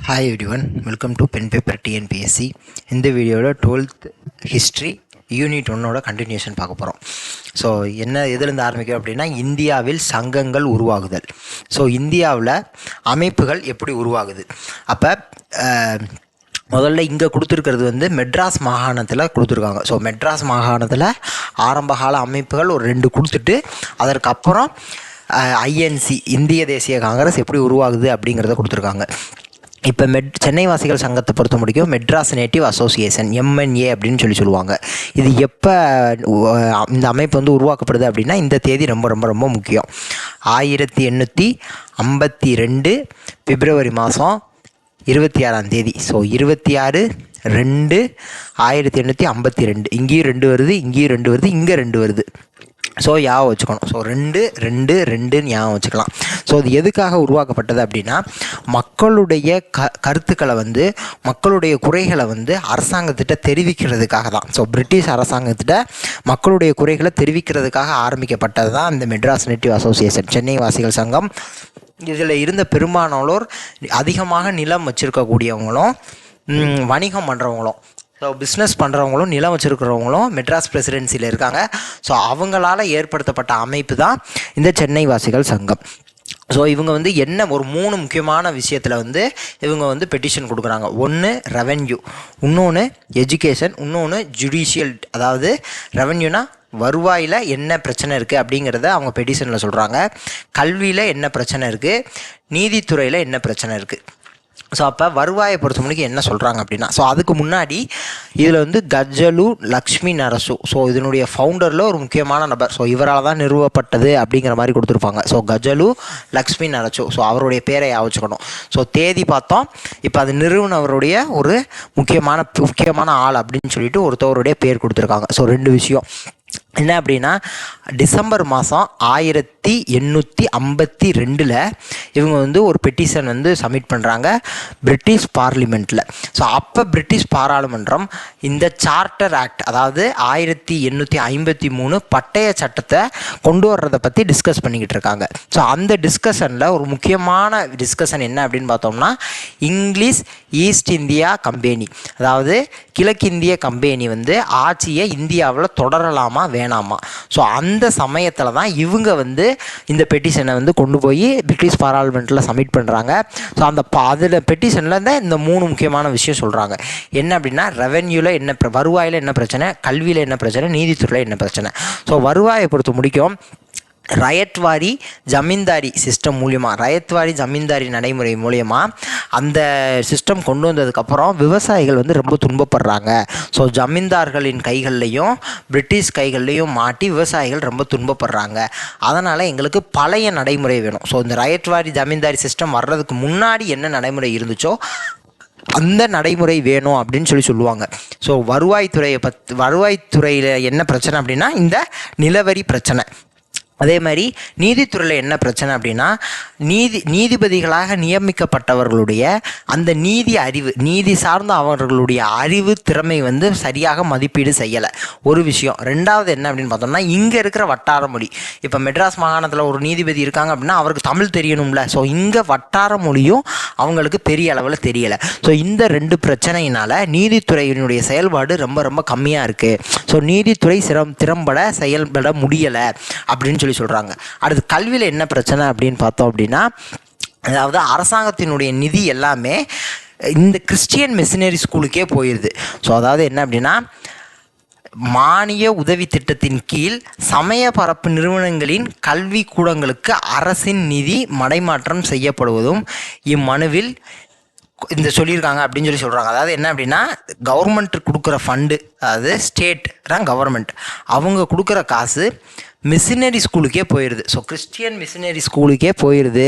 Hi everyone, welcome to pen paper TNPSC. இந்த வீடியோவில் 12th history unit 1ஓட continuation பார்க்க போகிறோம். ஸோ எதுலேருந்து ஆரம்பிக்கும் அப்படின்னா, இந்தியாவில் சங்கங்கள் உருவாகுதல். ஸோ இந்தியாவில் அமைப்புகள் எப்படி உருவாகுது. அப்போ முதல்ல இங்கே கொடுத்துருக்கிறது மெட்ராஸ் மாகாணத்தில் கொடுத்துருக்காங்க. ஸோ மெட்ராஸ் மாகாணத்தில் ஆரம்பகால அமைப்புகள் ஒரு 2 கொடுத்துட்டு, அதற்கப்புறம் ஐஎன்சி இந்திய தேசிய காங்கிரஸ் எப்படி உருவாகுது அப்படிங்கிறத கொடுத்துருக்காங்க. இப்போ சென்னை வாசிகள் சங்கத்தை பொறுத்த முடியும் மெட்ராஸ் நேட்டிவ் அசோசியேஷன் MNA அப்படின்னு சொல்லுவாங்க. இது எப்போ இந்த அமைப்பு உருவாக்கப்படுது அப்படின்னா, இந்த தேதி ரொம்ப ரொம்ப ரொம்ப முக்கியம். 1852 பிப்ரவரி மாதம் 26ஆம் தேதி. ஸோ 26/2/1852. இங்கேயும் 2 வருது, இங்கேயும் 2 வருது, இங்கே 2 வருது. ஸோ ஞாபகம் வச்சுக்கணும். ஸோ 2 ஞாபகம் வச்சுக்கலாம். ஸோ அது எதுக்காக உருவாக்கப்பட்டது அப்படின்னா, மக்களுடைய கருத்துக்களை மக்களுடைய குறைகளை அரசாங்கத்திட்ட தெரிவிக்கிறதுக்காக தான். ஸோ பிரிட்டிஷ் அரசாங்கத்திட்ட மக்களுடைய குறைகளை தெரிவிக்கிறதுக்காக ஆரம்பிக்கப்பட்டது தான் இந்த மெட்ராஸ் நேட்டிவ் அசோசியேஷன், சென்னை வாசிகள் சங்கம். இதில் இருந்த பெரும்பாலானோர் அதிகமாக நிலம் வச்சுருக்கக்கூடியவங்களும் வணிகம் பண்ணுறவங்களும், ஸோ பிஸ்னஸ் பண்ணுறவங்களும் நிலம் வச்சுருக்கிறவங்களும் மெட்ராஸ் பிரசிடென்சியில் இருக்காங்க. ஸோ அவங்களால் ஏற்படுத்தப்பட்ட அமைப்பு தான் இந்த சென்னை வாசிகள் சங்கம். ஸோ இவங்க என்ன ஒரு 3 முக்கியமான விஷயத்தில் இவங்க பெட்டிஷன் கொடுக்குறாங்க. ஒன்று ரெவென்யூ, இன்னொன்று எஜுகேஷன், இன்னொன்று ஜுடிஷியல். அதாவது ரெவென்யூனா வருவாயில் என்ன பிரச்சனை இருக்குது அப்படிங்கிறத அவங்க பெட்டிஷனில் சொல்கிறாங்க. கல்வியில் என்ன பிரச்சனை இருக்குது, நீதித்துறையில் என்ன பிரச்சனை இருக்குது. ஸோ அப்போ வருவாயை பொறுத்த முடிக்கும் என்ன சொல்கிறாங்க அப்படின்னா, ஸோ அதுக்கு முன்னாடி இதில் கஜலு லக்ஷ்மி நரசு, ஸோ இதனுடைய ஃபவுண்டரில் ஒரு முக்கியமான நபர். ஸோ இவரால் தான் நிறுவப்பட்டது அப்படிங்கிற மாதிரி கொடுத்துருப்பாங்க. ஸோ கஜலு லக்ஷ்மி நரசு, ஸோ அவருடைய பேரை வச்சுக்கணும். ஸோ தேதி பார்த்தோம். இப்போ அது நிறுவனவருடைய ஒரு முக்கியமான ஆள் அப்படின்னு சொல்லிட்டு ஒருத்தவருடைய பேர் கொடுத்துருக்காங்க. ஸோ 2 விஷயம் என்ன அப்படின்னா, டிசம்பர் மாதம் 1852 இவங்க ஒரு பெட்டிஷன் சப்மிட் பண்ணுறாங்க பிரிட்டிஷ் பார்லிமெண்ட்டில். ஸோ அப்போ பிரிட்டிஷ் பாராளுமன்றம் இந்த சார்ட்டர் ஆக்ட், அதாவது 1853 பட்டய சட்டத்தை கொண்டு வர்றதை பற்றி டிஸ்கஸ் பண்ணிக்கிட்டு இருக்காங்க. ஸோ அந்த டிஸ்கஷனில் ஒரு முக்கியமான டிஸ்கஷன் என்ன அப்படின்னு பார்த்தோம்னா, இங்கிலீஷ் ஈஸ்ட் இந்தியா கம்பெனி, அதாவது கிழக்கிந்திய கம்பெனி ஆட்சியை இந்தியாவில் தொடரலாமா வேணாமா. ஸோ அந்த சமயத்தில் தான் இவங்க இந்த பெட்டிஷனை கொண்டு போய் பிரிட்டிஷ் பாராளுமெண்ட்டில் சப்மிட் பண்ணுறாங்க. ஸோ அதில் பெட்டிஷனில் இந்த 3 முக்கியமான விஷயம் சொல்கிறாங்க. என்ன அப்படின்னா, ரெவென்யூவில் என்ன, வருவாயில் என்ன பிரச்சனை, கல்வியில் என்ன பிரச்சனை, நீதித்துறையில் என்ன பிரச்சனை. ஸோ வருவாயை பொறுத்த முடிக்கும் ரயத்வாரி ஜமீன்தாரி சிஸ்டம் மூலியமாக, ரயத்வாரி ஜமீன்தாரி நடைமுறை மூலியமாக அந்த சிஸ்டம் கொண்டு வந்ததுக்கப்புறம் விவசாயிகள் ரொம்ப துன்பப்படுறாங்க. ஸோ ஜமீன்தார்களின் கைகள்லையும் பிரிட்டிஷ் கைகள்லையும் மாட்டி விவசாயிகள் ரொம்ப துன்பப்படுறாங்க. அதனால் எங்களுக்கு பழைய நடைமுறை வேணும். ஸோ இந்த ரயத்வாரி ஜமீன்தாரி சிஸ்டம் வர்றதுக்கு முன்னாடி என்ன நடைமுறை இருந்துச்சோ அந்த நடைமுறை வேணும் அப்படின்னு சொல்லுவாங்க. ஸோ வருவாய்த்துறையில் என்ன பிரச்சனை அப்படின்னா, இந்த நிலவரி பிரச்சனை. அதே மாதிரி நீதித்துறையில் என்ன பிரச்சனை அப்படின்னா, நீதிபதிகளாக நியமிக்கப்பட்டவர்களுடைய அந்த நீதி சார்ந்த அவர்களுடைய அறிவு திறமை சரியாக மதிப்பீடு செய்யலை, ஒரு விஷயம். 2வது என்ன அப்படின்னு பார்த்தோம்னா, இங்கே இருக்கிற வட்டார மொழி. இப்போ மெட்ராஸ் மாகாணத்தில் ஒரு நீதிபதி இருக்காங்க அப்படின்னா அவருக்கு தமிழ் தெரியணும்ல. ஸோ இங்கே வட்டார மொழியும் அவங்களுக்கு பெரிய அளவில் தெரியலை. ஸோ இந்த 2 பிரச்சனையினால் நீதித்துறையினுடைய செயல்பாடு ரொம்ப ரொம்ப கம்மியாக இருக்குது. ஸோ நீதித்துறை திறம்பட செயல்பட முடியலை அப்படின்னு சொல்கிறாங்க. அடுத்து கல்வியில் என்ன பிரச்சனை அப்படின்னு பார்த்தோம் அப்படின்னா, அதாவது அரசாங்கத்தினுடைய நிதி எல்லாமே இந்த கிறிஸ்டியன் மிஷனரி ஸ்கூலுக்கே போயிடுது. ஸோ அதாவது என்ன அப்படின்னா, மானிய உதவி திட்டத்தின் கீழ் சமய பரப்பு நிறுவனங்களின் கல்வி கூடங்களுக்கு அரசின் நிதி மடைமாற்றம் செய்யப்படுவதும் இம்மனுவில் சொல்லியிருக்காங்க அப்படின்னு சொல்கிறாங்க. அதாவது என்ன அப்படின்னா, கவர்மெண்ட் கொடுக்குற ஃபண்டு, அதாவது ஸ்டேட் தான் கவர்மெண்ட், அவங்க கொடுக்குற காசு மிஷினரி ஸ்கூலுக்கே போயிடுது. ஸோ கிறிஸ்டியன் மிஷினரி ஸ்கூலுக்கே போயிடுது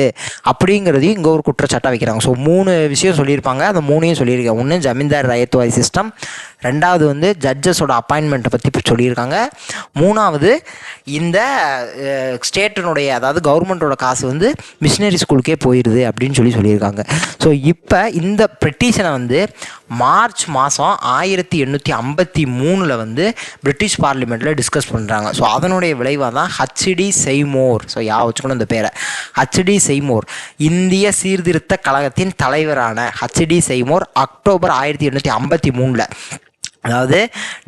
அப்படிங்கிறதையும் இங்கே ஒரு குற்றச்சாட்டாக வைக்கிறாங்க. ஸோ 3 விஷயம் சொல்லியிருப்பாங்க. அந்த 3ஐயும் சொல்லியிருக்காங்க. ஒன்று ஜமீன்தார் ரயத்வாரி சிஸ்டம், 2வது ஜட்ஜஸோட அப்பாயின்மெண்ட்டை பற்றி சொல்லியிருக்காங்க, 3வது இந்த ஸ்டேட்டினுடைய, அதாவது கவர்மெண்ட்டோட காசு மிஷினரி ஸ்கூலுக்கே போயிடுது அப்படின்னு சொல்லியிருக்காங்க. ஸோ இப்போ இந்த பெட்டிஷனை மார்ச் மாதம் 1853 வந்து பிரிட்டிஷ் பார்லிமெண்ட்டில் டிஸ்கஸ் பண்ணுறாங்க. ஸோ அதனுடைய விளைவாக தான் ஹச்டி செய்மோர், ஸோ வச்சுக்கணும் இந்த பேரை, ஹச்டி செய்மோர், இந்திய சீர்திருத்த கழகத்தின் தலைவரான ஹச்டி செய்மோர் அக்டோபர் 1853, அதாவது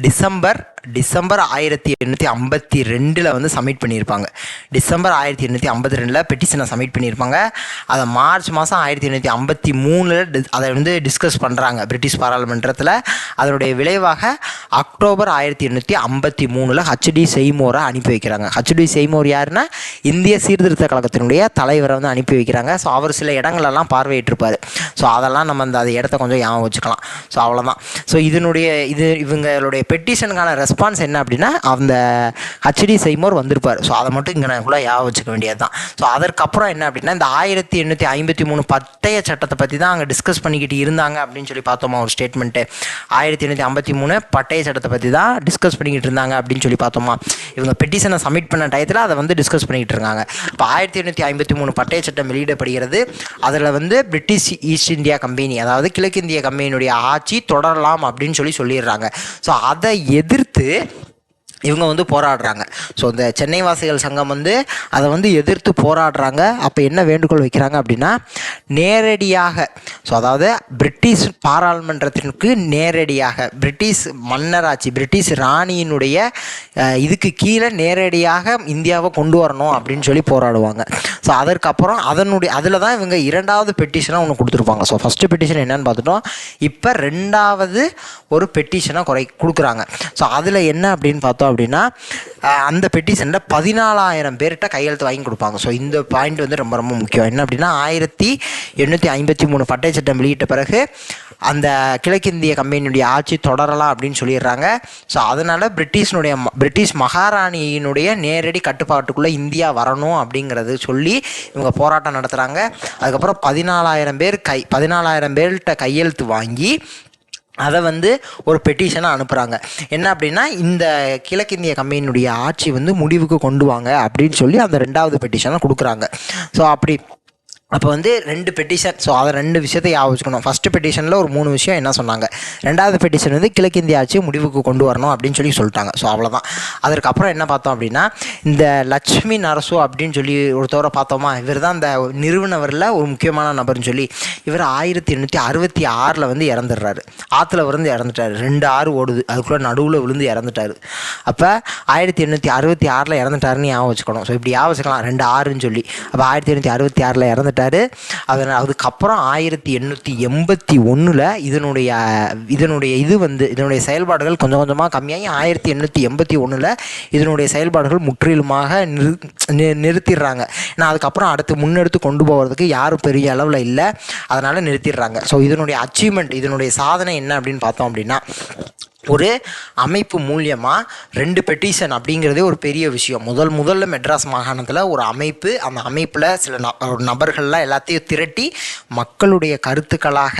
டிசம்பர் 1852 வந்து சப்மிட் பண்ணியிருப்பாங்க. டிசம்பர் 1852 பெட்டிஷனை சப்மிட் பண்ணியிருப்பாங்க. அதை மார்ச் மாதம் 1853 அதை வந்து டிஸ்கஸ் பண்ணுறாங்க பிரிட்டிஷ் பாராளுமன்றத்தில். அதனுடைய விளைவாக அக்டோபர் 1853 ஹச்டி செய்மோரை அனுப்பி வைக்கிறாங்க. ஹச்டி செய்மோர் யாருன்னா இந்திய சீர்திருத்த கழகத்தினுடைய தலைவரை வந்து அனுப்பி வைக்கிறாங்க. ஸோ அவர் சில இடங்களெல்லாம் பார்வையிட்டிருப்பார். ஸோ அதெல்லாம் நம்ம அந்த இடத்த கொஞ்சம் ஞாபகம் வச்சுக்கலாம். ஸோ அவ்வளோதான். ஸோ இவங்களுடைய பெட்டிஷனுக்கான ரெஸ்பான்ஸ் என்ன அப்படின்னா அந்த ஹச்டி செய்மோர் வந்திருப்பார். ஸோ அதை மட்டும் இங்கே கூட ஞாபகம் வச்சுக்க வேண்டியது தான். ஸோ அதற்கப்புறம் என்ன அப்படின்னா இந்த 1853 பட்டய சட்டத்தை பற்றி தான் அங்கே டிஸ்கஸ் பண்ணிக்கிட்டு இருந்தாங்க அப்படின்னு சொல்லி பார்த்தோமா ஒரு ஸ்டேட்மெண்ட்டு. 1853 பட்டய சட்டத்தை பற்றி தான் டிஸ்கஸ் பண்ணிக்கிட்டு இருந்தாங்க அப்படின்னு சொல்லி பார்த்தோமா. இவங்க பெட்டிஷனை சப்மிட் பண்ண டயத்தில் அதை வந்து டிஸ்கஸ் பண்ணிக்கிட்டு இருக்காங்க. இப்போ 1853 பட்டய சட்டம் வெளியிடப்படுகிறது. அதில் வந்து பிரிட்டிஷ் ஈஸ்ட் இந்தியா கம்பெனி, அதாவது கிழக்கிந்திய கம்பெனியுடைய ஆட்சி தொடரலாம் அப்படின்னு சொல்லிடுறாங்க. ஸோ அதை எதிர்த்து இவங்க வந்து போராடுறாங்க. ஸோ இந்த சென்னை வாசிகள் சங்கம் வந்து அதை வந்து எதிர்த்து போராடுறாங்க. அப்போ என்ன வேண்டுகோள் வைக்கிறாங்க அப்படின்னா நேரடியாக, ஸோ அதாவது பிரிட்டிஷ் பாராளுமன்றத்திற்கு நேரடியாக பிரிட்டிஷ் மன்னராட்சி, பிரிட்டிஷ் ராணியினுடைய இதுக்கு கீழே நேரடியாக இந்தியாவை கொண்டு வரணும் அப்படின்னு சொல்லி போராடுவாங்க. ஸோ அதற்கப்புறம் அதில் தான் இவங்க இரண்டாவது பெட்டிஷனாக ஒன்று கொடுத்துருப்பாங்க. ஸோ ஃபஸ்ட்டு பெட்டிஷன் என்னன்னு பார்த்துட்டோம். இப்போ ரெண்டாவது ஒரு பெட்டிஷனை கொடுக்குறாங்க. ஸோ அதில் என்ன அப்படின்னு பார்த்தோம் அப்படின்னா அந்த பெட்டிஷனில் 14,000 பேர்கிட்ட கையெழுத்து வாங்கி கொடுப்பாங்க. ஸோ இந்த பாயிண்ட் வந்து ரொம்ப ரொம்ப முக்கியம். என்ன அப்படின்னா 1853 பட்டய சட்டம் வெளியிட்ட பிறகு அந்த கிழக்கிந்திய கம்பெனியுடைய ஆட்சி தொடரலாம் அப்படின்னு சொல்லிடுறாங்க. ஸோ அதனால் பிரிட்டிஷ் மகாராணியினுடைய நேரடி கட்டுப்பாட்டுக்குள்ளே இந்தியா வரணும் அப்படிங்கிறது சொல்லி இவங்க போராட்டம் நடத்துகிறாங்க. அதுக்கப்புறம் 14,000 பேர்கிட்ட கையெழுத்து வாங்கி அதை வந்து ஒரு பெட்டிஷனை அனுப்புகிறாங்க. என்ன அப்படின்னா இந்த கிழக்கிந்திய கம்பெனியுடைய ஆட்சி வந்து முடிவுக்கு கொண்டு வாங்க அப்படின்னு சொல்லி அந்த ரெண்டாவது பெட்டிஷனை கொடுக்குறாங்க. ஸோ அப்போ வந்து 2 பெட்டிஷன். ஸோ அதை 2 விஷயத்தை ஞாபகம். ஃபஸ்ட்டு பெட்டிஷனில் ஒரு 3 விஷயம் என்ன சொன்னாங்க. ரெண்டாவது பெட்டிஷன் வந்து கிழக்கிந்திய ஆட்சியை முடிவுக்கு கொண்டு வரணும் அப்படின்னு சொல்லிட்டாங்க. ஸோ அவ்வளோதான். அதற்கப்புறம் என்ன பார்த்தோம் அப்படின்னா இந்த லட்சுமி நரசு அப்படின்னு சொல்லி ஒருத்தவரை பார்த்தோமா. இவர் தான் இந்த நிறுவனவரில் ஒரு முக்கியமான நபர்னு சொல்லி. இவர் 1866 வந்து இறந்துடுறாரு. ஆற்றுல விழுந்து இறந்துட்டார். 2 ஆறு ஓடுது, அதுக்குள்ளே நடுவில் விழுந்து இறந்துட்டார். அப்போ 1866 இறந்துட்டாருன்னு ஞாபகம் வச்சுக்கணும். ஸோ இப்படி ஞாபகம் வச்சுக்கலாம் 2 ஆறுன்னு சொல்லி. அப்போ 1866 இறந்துட்டார். அதுக்கப்புறம் 1881 இதனுடைய செயல்பாடுகள் கொஞ்சம் கொஞ்சமாக கம்மியாகி 1881 இதனுடைய செயல்பாடுகள் முற்றிலுமாக நிறுத்திடுறாங்க. ஏன்னா அதுக்கப்புறம் அடுத்து முன்னெடுத்து கொண்டு போகிறதுக்கு யாரும் பெரிய அளவில் இல்லை, அதனால் நிறுத்திடுறாங்க. ஸோ இதனுடைய அச்சீவ்மெண்ட், இதனுடைய சாதனை என்ன அப்படின்னு பார்த்தோம் அப்படின்னா ஒரு அமைப்பு மூலியமாக 2 பெட்டிஷன் அப்படிங்கிறதே ஒரு பெரிய விஷயம். முதல்ல மெட்ராஸ் மாகாணத்தில் ஒரு அமைப்பு, அந்த அமைப்பில் சில நபர்கள்லாம் எல்லாத்தையும் திரட்டி மக்களுடைய கருத்துக்களாக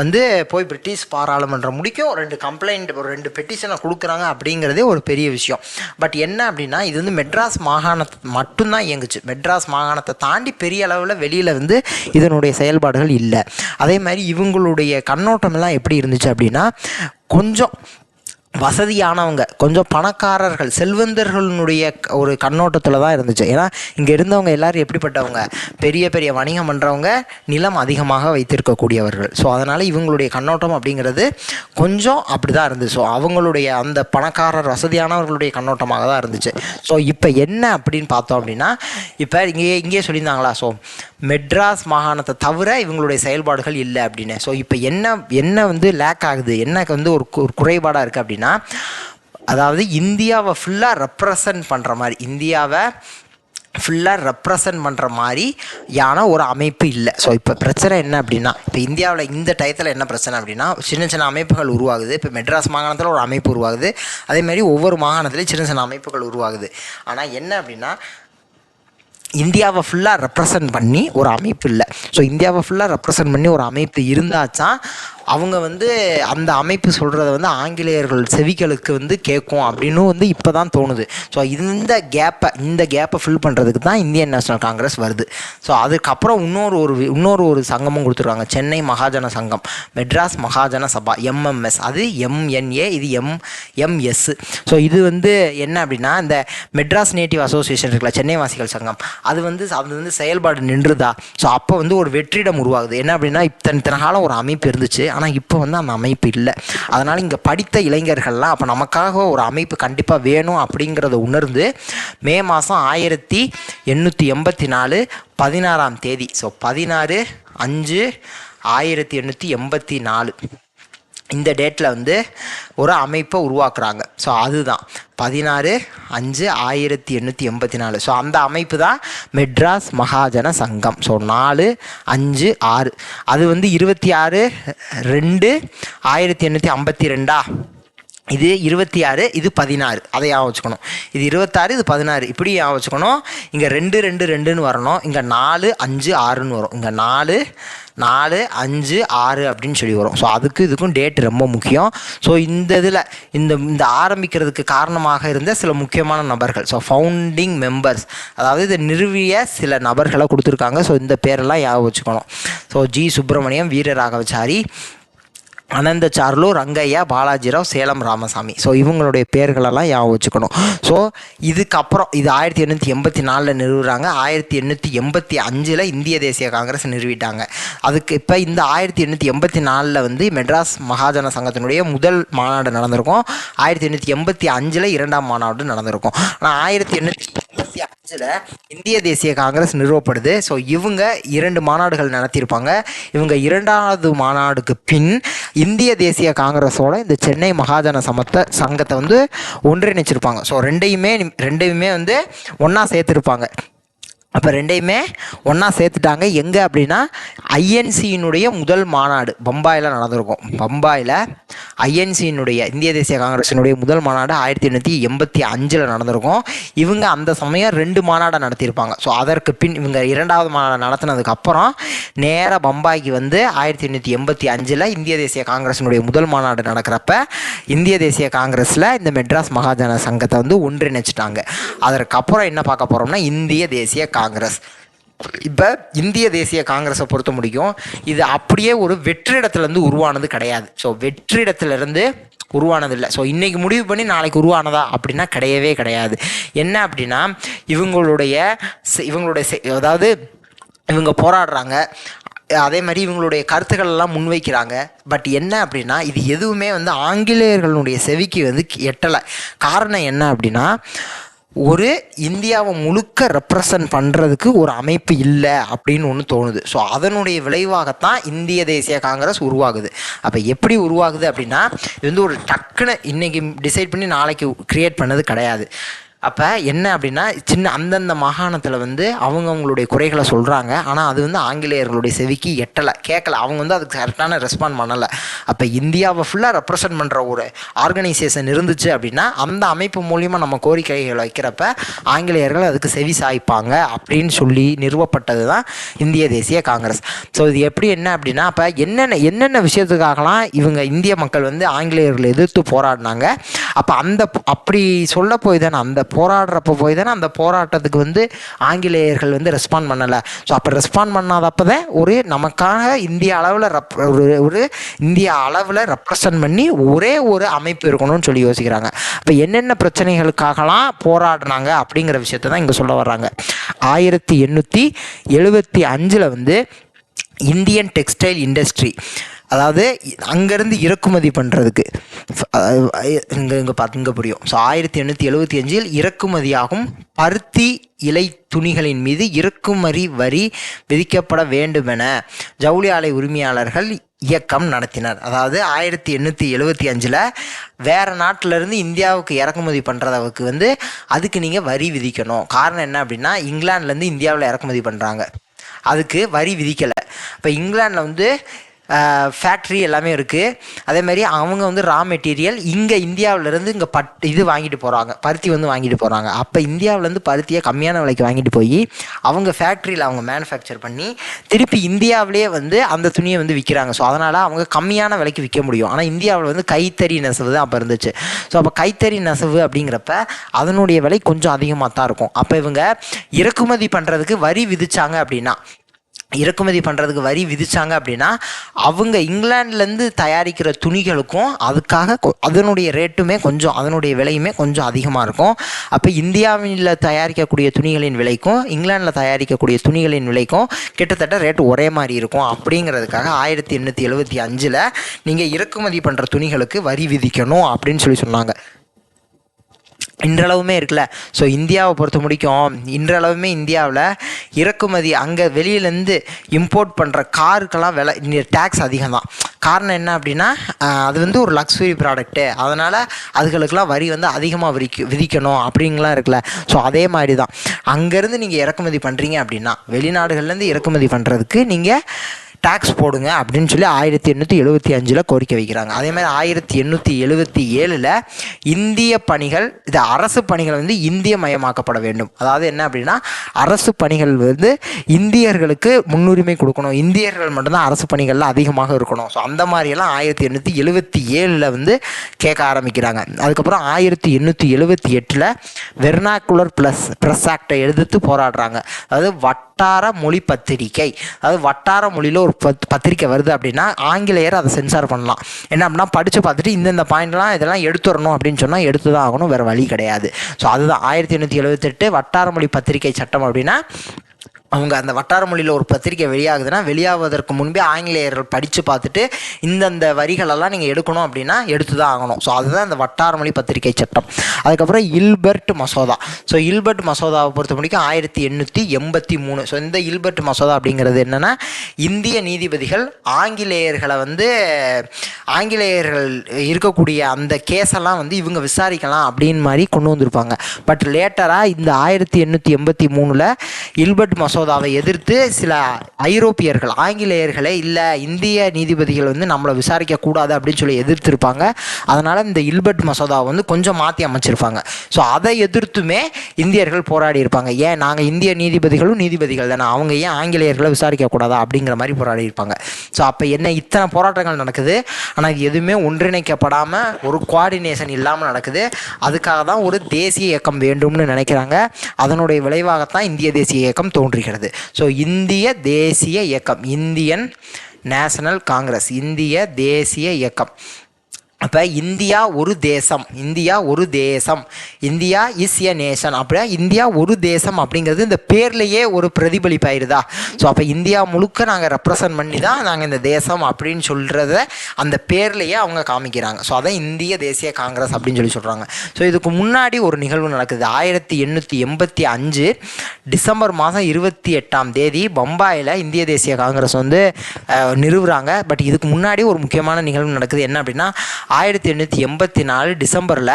வந்து போய் பிரிட்டிஷ் பாராளுமன்றம் முடிக்கும் 2 கம்ப்ளைண்ட், ஒரு 2 பெட்டிஷனை கொடுக்குறாங்க அப்படிங்கிறதே ஒரு பெரிய விஷயம். பட் என்ன அப்படின்னா இது வந்து மெட்ராஸ் மாகாணத்தை மட்டும்தான் இயங்குச்சு. மெட்ராஸ் மாகாணத்தை தாண்டி பெரிய அளவில் வெளியில் வந்து இதனுடைய செயல்பாடுகள் இல்லை. அதே மாதிரி இவங்களுடைய கண்ணோட்டமெல்லாம் எப்படி இருந்துச்சு அப்படின்னா கொஞ்சம் வசதியானவங்க, கொஞ்சம் பணக்காரர்கள், செல்வந்தர்களுடைய ஒரு கண்ணோட்டத்தில் தான் இருந்துச்சு. ஏன்னா இங்கே இருந்தவங்க எல்லாரும் எப்படிப்பட்டவங்க, பெரிய பெரிய வணிகம் பண்ணுறவங்க, நிலம் அதிகமாக வைத்திருக்கக்கூடியவர்கள். ஸோ அதனால் இவங்களுடைய கண்ணோட்டம் அப்படிங்கிறது கொஞ்சம் அப்படி தான் இருந்துச்சு. ஸோ அவங்களுடைய அந்த பணக்காரர் வசதியானவர்களுடைய கண்ணோட்டமாக தான் இருந்துச்சு. ஸோ இப்போ என்ன அப்படின்னு பார்த்தோம் அப்படின்னா இப்போ இங்கேயே சொல்லியிருந்தாங்களா, ஸோ மெட்ராஸ் மாகாணத்தை தவிர இவங்களுடைய செயல்பாடுகள் இல்லை அப்படின்னு. ஸோ இப்போ என்ன வந்து லேக் ஆகுது, என்ன வந்து ஒரு குறைபாடாக இருக்குது அப்படின்னா அதாவது இந்தியாவை ஃபுல்லாக ரெப்ரசன்ட் பண்ணுற மாதிரி யான ஒரு அமைப்பு இல்லை. ஸோ இப்போ பிரச்சனை என்ன அப்படின்னா இப்போ இந்தியாவில் இந்த டயத்தில் என்ன பிரச்சனை அப்படின்னா சின்ன சின்ன அமைப்புகள் உருவாகுது. இப்போ மெட்ராஸ் மாகாணத்தில் ஒரு அமைப்பு உருவாகுது, அதேமாதிரி ஒவ்வொரு மாகாணத்துலேயும் சின்ன சின்ன அமைப்புகள் உருவாகுது. ஆனால் என்ன அப்படின்னா இந்தியாவை ஃபுல்லாக ரெப்ரசன்ட் பண்ணி ஒரு அமைப்பு இல்லை. ஸோ இந்தியாவை ஃபுல்லாக ரெப்ரசன்ட் பண்ணி ஒரு அமைப்பு இருந்தாச்சான் அவங்க வந்து அந்த அமைப்பு சொல்கிறத வந்து ஆங்கிலேயர்கள் செவிகளுக்கு வந்து கேட்கும் அப்படின்னு வந்து இப்போ தான் தோணுது. ஸோ இந்த கேப்பை ஃபில் பண்ணுறதுக்கு தான் இந்தியன் நேஷனல் காங்கிரஸ் வருது. ஸோ அதுக்கப்புறம் இன்னொரு சங்கமும் கொடுத்துருவாங்க, சென்னை மகாஜன சங்கம், மெட்ராஸ் மகாஜன சபா, எம்எம்எஸ். அது எம்என்ஏ, இது எம்எஸ். ஸோ இது வந்து என்ன அப்படின்னா, இந்த மெட்ராஸ் நேட்டிவ் அசோசியேஷன் இருக்குல்ல, சென்னை வாசிகள் சங்கம், அது வந்து செயல்பாடு நின்றுதா. ஸோ அப்போ வந்து ஒரு வெற்றிடம் உருவாகுது. என்ன அப்படின்னா, இத்தனை காலம் ஒரு அமைப்பு இருந்துச்சு, ஆனால் இப்போ வந்து அந்த அமைப்பு இல்லை. அதனால் இங்கே படித்த இளைஞர்கள்லாம் அப்போ நமக்காக ஒரு அமைப்பு கண்டிப்பாக வேணும் அப்படிங்கிறத உணர்ந்து மே மாதம் 1884 16ஆம் தேதி, ஸோ 16/5/1884 இந்த டேட்டில் வந்து ஒரு அமைப்பை உருவாக்குறாங்க. ஸோ அதுதான் 16/5/1884. ஸோ அந்த அமைப்பு தான் மெட்ராஸ் மகாஜன சங்கம். ஸோ 4/5/6 அது வந்து 26/2/1852. இது 26, இது 16, அதை ஞாபகம் வச்சுக்கணும். இது 26, இது 16, இப்படி ஞாபகம் வச்சுக்கணும். இங்கே 2 2 2ன்னு வரணும், இங்கே 4 5 6ன்னு வரும், இங்கே 4 4 5 6 அப்படின்னு சொல்லி வரும். ஸோ இதுக்கும் டேட் ரொம்ப முக்கியம். ஸோ இந்த இதில் இந்த ஆரம்பிக்கிறதுக்கு காரணமாக இருந்த சில முக்கியமான நபர்கள், ஸோ ஃபவுண்டிங் மெம்பர்ஸ், அதாவது இதை நிறுவிய சில நபர்களை கொடுத்துருக்காங்க. ஸோ இந்த பேரெல்லாம் ஞாபகம் வச்சுக்கணும். ஸோ ஜி சுப்பிரமணியம், வீரராகவச்சாரி, அனந்த சார்லு, ரங்கையா, பாலாஜிராவ், சேலம் ராமசாமி. ஸோ இவங்களுடைய பேர்களெல்லாம் ஞாபகம் வச்சுக்கணும். ஸோ இதுக்கப்புறம் இது 1884 நிறுவுறாங்க. 1885 இந்திய தேசிய காங்கிரஸ் நிறுவிட்டாங்க. அதுக்கு இப்போ இந்த 1884 வந்து மெட்ராஸ் மகாஜன சங்கத்தினுடைய முதல் மாநாடு நடந்திருக்கும். 1885 2ஆம் மாநாடு நடந்திருக்கும். ஆனால் 1885 இந்திய தேசிய காங்கிரஸ் நிறுவப்படுது. ஸோ இவங்க 2 மாநாடுகள் நடத்தியிருப்பாங்க. இவங்க 2வது மாநாடுக்கு பின் இந்திய தேசிய காங்கிரஸோட இந்த சென்னை மகாஜன சங்கத்தை வந்து ஒன்றிணைச்சிருப்பாங்க. ஸோ ரெண்டையுமே வந்து ஒன்றா சேர்த்துருப்பாங்க. அப்போ ரெண்டையுமே ஒன்றா சேர்த்துட்டாங்க. எங்கே அப்படின்னா, ஐஎன்சியினுடைய முதல் மாநாடு பம்பாயில் நடந்திருக்கும். பம்பாயில் ஐஎன்சியினுடைய இந்திய தேசிய காங்கிரஸினுடைய முதல் மாநாடு 1885 நடந்திருக்கும். இவங்க அந்த சமயம் 2 மாநாடை நடத்தியிருப்பாங்க. ஸோ அதற்கு பின் இவங்க 2வது மாநாடு நடத்தினதுக்கப்புறம் நேராக பம்பாய்க்கு வந்து 1885 இந்திய தேசிய காங்கிரஸினுடைய முதல் மாநாடு நடக்கிறப்ப இந்திய தேசிய காங்கிரஸில் இந்த மெட்ராஸ் மகாஜன சங்கத்தை வந்து ஒன்றிணைச்சிட்டாங்க. அதற்கப்புறம் என்ன பார்க்க போகிறோம்னா, இந்திய தேசிய காங்கிரஸ். இப்போ இந்திய தேசிய காங்கிரஸை பொறுத்த முடியும், இது அப்படியே ஒரு வெற்றிடத்துலேருந்து உருவானது கிடையாது. ஸோ வெற்றிடத்துலேருந்து உருவானதில்லை. ஸோ இன்றைக்கி முடிவு பண்ணி நாளைக்கு உருவானதா அப்படின்னா கிடையவே கிடையாது. என்ன அப்படின்னா, இவங்களுடைய அதாவது இவங்க போராடுறாங்க, அதே மாதிரி இவங்களுடைய கருத்துக்கள் எல்லாம் முன்வைக்கிறாங்க. பட் என்ன அப்படின்னா, இது எதுவுமே வந்து ஆங்கிலேயர்களுடைய செவிக்கு வந்து எட்டலை. காரணம் என்ன அப்படின்னா, ஒரு இந்தியாவை முழுக்க ரெப்ரசன்ட் பண்ணுறதுக்கு ஒரு அமைப்பு இல்லை அப்படின்னு ஒன்று தோணுது. ஸோ அதனுடைய விளைவாகத்தான் இந்திய தேசிய காங்கிரஸ் உருவாகுது. அப்போ எப்படி உருவாகுது அப்படின்னா, இது வந்து ஒரு டக்குன்னு இன்றைக்கி டிசைட் பண்ணி நாளைக்கு க்ரியேட் பண்ணது கிடையாது. அப்போ என்ன அப்படின்னா, அந்தந்த மாகாணத்தில் வந்து அவங்களுடைய குறைகளை சொல்கிறாங்க. ஆனால் அது வந்து ஆங்கிலேயர்களுடைய செவிக்கு எட்டலை, கேட்கலை. அவங்க வந்து அதுக்கு கரெக்டான ரெஸ்பாண்ட் பண்ணலை. அப்போ இந்தியாவை ஃபுல்லாக ரெப்ரசன்ட் பண்ணுற ஒரு ஆர்கனைசேஷன் இருந்துச்சு அப்படின்னா, அந்த அமைப்பு மூலிமா நம்ம கோரிக்கைகள் வைக்கிறப்ப ஆங்கிலேயர்கள் அதுக்கு செவி சாய்ப்பாங்க அப்படின்னு சொல்லி நிறுவப்பட்டது தான் இந்திய தேசிய காங்கிரஸ். ஸோ இது எப்படி என்ன அப்படின்னா, அப்போ என்னென்ன விஷயத்துக்காகலாம் இவங்க இந்திய மக்கள் வந்து ஆங்கிலேயர்களை எதிர்த்து போராடினாங்க. அப்போ அப்படி சொல்ல போய் தானே, அந்த போராடுறப்போ போய் தானே அந்த போராட்டத்துக்கு வந்து ஆங்கிலேயர்கள் வந்து ரெஸ்பாண்ட் பண்ணலை. ஸோ அப்போ ரெஸ்பாண்ட் பண்ணாதப்போ தான் ஒரு நமக்காக இந்திய அளவில் ரெப்ரசன்ட் பண்ணி ஒரே ஒரு அமைப்பு இருக்கணும்னு சொல்லி யோசிக்கிறாங்க. அப்போ என்னென்ன பிரச்சனைகளுக்காகலாம் போராடினாங்க அப்படிங்கிற விஷயத்தை தான் இங்கே சொல்ல வர்றாங்க. 1875 வந்து இந்தியன் டெக்ஸ்டைல் இண்டஸ்ட்ரி, அதாவது அங்கேருந்து இறக்குமதி பண்ணுறதுக்கு இங்கே புரியும். ஸோ 1875 இறக்குமதியாகும் பருத்தி இலை துணிகளின் மீது இறக்குமதி வரி விதிக்கப்பட வேண்டுமென ஜவுளி ஆலை உரிமையாளர்கள் இயக்கம் நடத்தினர். அதாவது 1875 வேறு நாட்டிலேருந்து இந்தியாவுக்கு இறக்குமதி பண்ணுறதுக்கு வந்து அதுக்கு நீங்கள் வரி விதிக்கணும். காரணம் என்ன அப்படின்னா, இங்கிலாந்துலேருந்து இந்தியாவில் இறக்குமதி பண்ணுறாங்க, அதுக்கு வரி விதிக்கலை. இப்போ இங்கிலாண்டில் வந்து ஃபேக்ட்ரி எல்லாமே இருக்குது. அதேமாதிரி அவங்க வந்து ரா மெட்டீரியல் இங்கே இந்தியாவிலேருந்து இங்கே இது வாங்கிட்டு போகிறாங்க, பருத்தி வந்து வாங்கிட்டு போகிறாங்க. அப்போ இந்தியாவிலேருந்து பருத்தியை கம்மியான விலைக்கு வாங்கிட்டு போய் அவங்க ஃபேக்ட்ரியில் அவங்க மேனுஃபேக்சர் பண்ணி திருப்பி இந்தியாவிலேயே வந்து அந்த துணியை வந்து விற்கிறாங்க. ஸோ அதனால் அவங்க கம்மியான விலைக்கு விற்க முடியும். ஆனால் இந்தியாவில் வந்து கைத்தறி நெசவு தான் அப்போ இருந்துச்சு. ஸோ அப்போ கைத்தறி நெசவு அப்படிங்கிறப்ப அதனுடைய விலை கொஞ்சம் அதிகமாக தான் இருக்கும். அப்போ இவங்க இறக்குமதி பண்ணுறதுக்கு வரி விதிச்சாங்க அப்படின்னா அவங்க இங்கிலாந்துலேருந்து தயாரிக்கிற துணிகளுக்கும் அதுக்காக அதனுடைய ரேட்டுமே கொஞ்சம், அதனுடைய விலையுமே கொஞ்சம் அதிகமாக இருக்கும். அப்போ இந்தியாவில் தயாரிக்கக்கூடிய துணிகளின் விலைக்கும் இங்கிலாந்தில் தயாரிக்கக்கூடிய துணிகளின் விலைக்கும் கிட்டத்தட்ட ரேட்டு ஒரே மாதிரி இருக்கும். அப்படிங்கிறதுக்காக 1875 நீங்கள் இறக்குமதி பண்ணுற துணிகளுக்கு வரி விதிக்கணும் அப்படின்னு சொன்னாங்க. இன்றளவுமே இருக்குல்ல. ஸோ இந்தியாவை பொறுத்த முடிக்கும் இன்றளவுமே இந்தியாவில் இறக்குமதி அங்கே வெளியிலேருந்து இம்போர்ட் பண்ணுற காருக்கெல்லாம் விலை டேக்ஸ் அதிகம் தான். காரணம் என்ன அப்படின்னா அது வந்து ஒரு லக்ஸுரி ப்ராடக்ட்டு, அதனால் அதுகளுக்கெல்லாம் வரி வந்து அதிகமாக விதிக்கணும் அப்படிங்கலாம் இருக்குல்ல. ஸோ அதே மாதிரி தான் அங்கேருந்து நீங்கள் இறக்குமதி பண்ணுறீங்க அப்படின்னா வெளிநாடுகள்லேருந்து இறக்குமதி பண்ணுறதுக்கு நீங்கள் டேக்ஸ் போடுங்க அப்படின்னு சொல்லி 1875 கோரிக்கை வைக்கிறாங்க. அதேமாதிரி 1877 இந்திய பணிகள், இது அரசு பணிகள் வந்து இந்திய மயமாக்கப்பட வேண்டும். அதாவது என்ன அப்படின்னா அரசு பணிகள் வந்து இந்தியர்களுக்கு முன்னுரிமை கொடுக்கணும், இந்தியர்கள் மட்டும்தான் அரசு பணிகளில் அதிகமாக இருக்கணும். ஸோ அந்த மாதிரியெல்லாம் 1877 வந்து கேட்க ஆரம்பிக்கிறாங்க. அதுக்கப்புறம் 1878 வெர்னாக்குலர் ப்ரெஸ் ஆக்டை எதிர்த்து போராடுறாங்க. அதாவது வட்டார மொழி பத்திரிகை, அதாவது வட்டார மொழியில் ஒரு பத்திரிக்கை வருது அப்படின்னா ஆங்கிலேயர் அதை சென்சார் பண்ணலாம். என்ன அப்படின்னா படித்து பார்த்துட்டு இந்த பாயிண்ட்லாம் இதெல்லாம் எடுத்துடணும் அப்படின்னு சொன்னால் எடுத்து தான் ஆகணும், வேறு வழி கிடையாது. ஸோ அதுதான் 1878 வட்டார மொழி பத்திரிகை சட்டம். அப்படின்னா அவங்க அந்த வட்டார மொழியில் ஒரு பத்திரிக்கை வெளியாகுதுன்னா வெளியாவதற்கு முன்பே ஆங்கிலேயர்கள் படித்து பார்த்துட்டு இந்தந்த வரிகளெல்லாம் நீங்கள் எடுக்கணும் அப்படின்னா எடுத்து தான் ஆகணும். ஸோ அதுதான் இந்த வட்டார மொழி பத்திரிகை சட்டம். அதுக்கப்புறம் இல்பர்ட் மசோதா. ஸோ இல்பர்ட் மசோதாவை பொறுத்த முடிக்கும் 1883. ஸோ இந்த இல்பர்ட் மசோதா அப்படிங்கிறது என்னென்னா இந்திய நீதிபதிகள் ஆங்கிலேயர்கள் இருக்கக்கூடிய அந்த கேஸெல்லாம் வந்து இவங்க விசாரிக்கலாம் அப்படின்னு மாதிரி கொண்டு வந்திருப்பாங்க. பட் லேட்டராக இந்த 1883 இல்பர்ட் மசோதாவை எதிர்த்து சில ஐரோப்பியர்கள் ஆங்கிலேயர்களே இல்லை இந்திய நீதிபதிகள் வந்து நம்மளை விசாரிக்கக்கூடாது அப்படின்னு சொல்லி எதிர்த்திருப்பாங்க. அதனால் இந்த இல்பர்ட் மசோதாவை வந்து கொஞ்சம் மாற்றி அமைச்சிருப்பாங்க. ஸோ அதை எதிர்த்துமே இந்தியர்கள் போராடி இருப்பாங்க. ஏன் நாங்கள் இந்திய நீதிபதிகள் தானே, அவங்க ஏன் ஆங்கிலேயர்களை விசாரிக்கக்கூடாதா அப்படிங்கிற மாதிரி போராடி இருப்பாங்க. ஸோ அப்போ என்ன இத்தனை போராட்டங்கள் நடக்குது, ஆனால் இது எதுவுமே ஒன்றிணைக்கப்படாமல் ஒரு கோஆர்டினேஷன் இல்லாமல் நடக்குது. அதுக்காக தான் ஒரு தேசிய இயக்கம் வேண்டும்னு நினைக்கிறாங்க. அதனுடைய விளைவாகத்தான் இந்திய தேசிய இயக்கம் தோன்றுகிறது. ஸோ இந்திய தேசிய இயக்கம், இந்தியன் நேஷனல் காங்கிரஸ், இந்திய தேசிய இயக்கம். அப்போ இந்தியா ஒரு தேசம், இந்தியா இஸ் எ நேஷன். அப்படின்னா இந்தியா ஒரு தேசம் அப்படிங்கிறது இந்த பேர்லேயே ஒரு பிரதிபலிப்பாயிருதா. ஸோ அப்போ இந்தியா முழுக்க நாங்கள் ரெப்ரசன்ட் பண்ணி தான் நாங்கள் இந்த தேசம் அப்படின்னு சொல்கிறத அந்த பேர்லேயே அவங்க காமிக்கிறாங்க. ஸோ அதான் இந்திய தேசிய காங்கிரஸ் அப்படின்னு சொல்லி சொல்கிறாங்க. ஸோ இதுக்கு முன்னாடி ஒரு நிகழ்வு நடக்குது. 1885 டிசம்பர் மாதம் 28 பம்பாயில் இந்திய தேசிய காங்கிரஸ் வந்து நிறுவுறாங்க. பட் இதுக்கு முன்னாடி ஒரு முக்கியமான நிகழ்வு நடக்குது. என்ன அப்படின்னா 1884 டிசம்பரில்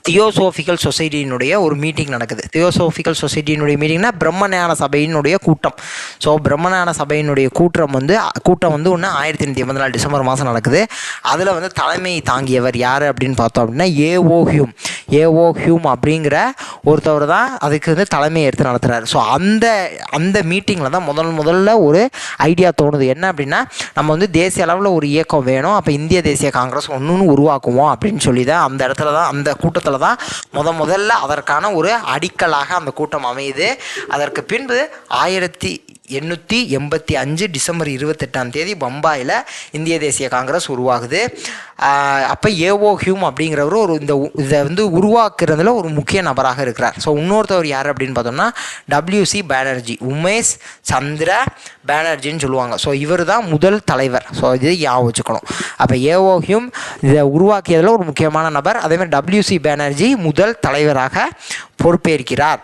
தியோசோஃபிக்கல் சொசைட்டியினுடைய ஒரு மீட்டிங் நடக்குது. தியோசோஃபிக்கல் சொசைட்டியினுடைய மீட்டிங்னா பிரம்மஞான சபையினுடைய கூட்டம். ஸோ பிரம்மஞான சபையினுடைய கூட்டம் வந்து ஒன்று 1884 டிசம்பர் மாதம் நடக்குது. அதில் வந்து தலைமை தாங்கியவர் யார் அப்படின்னு பார்த்தோம் அப்படின்னா ஏஓ ஹியூம் அப்படிங்கிற ஒருத்தவர் தான் அதுக்கு வந்து தலைமையை எடுத்து நடத்துகிறாரு. ஸோ அந்த மீட்டிங்கில் தான் முதல்ல ஒரு ஐடியா தோணுது. என்ன அப்படின்னா நம்ம வந்து தேசிய அளவில் ஒரு இயக்கம் வேணும், அப்போ இந்திய தேசிய காங்கிரஸ் ஒன்றுன்னு உருவாக்குவோம் அப்படின்னு சொல்லி தான் அந்த இடத்துல தான் அந்த கூட்டத்தில் தான் முதல்ல அதற்கான ஒரு அடிக்கலாக அந்த கூட்டம் அமையுது. அதற்கு பின்பு 1885 டிசம்பர் 28 பம்பாயில் இந்திய தேசிய காங்கிரஸ் உருவாகுது. அப்போ ஏஓ ஹியூம் அப்படிங்கிறவர் இதை வந்து உருவாக்குறதுல ஒரு முக்கிய நபராக இருக்கிறார். ஸோ இன்னொருத்தவர் யார் அப்படின்னு பார்த்தோம்னா WC பானர்ஜி, உமேஷ் சந்திர பானர்ஜின்னு சொல்லுவாங்க. ஸோ இவர் தான் முதல் தலைவர். ஸோ இது ஞாபகம் வச்சுக்கணும். அப்போ ஏஓ ஹியூம் இதை உருவாக்கியதில் ஒரு முக்கியமான நபர். அதேமாதிரி WC பானர்ஜி முதல் தலைவராக பொறுப்பேற்கிறார்.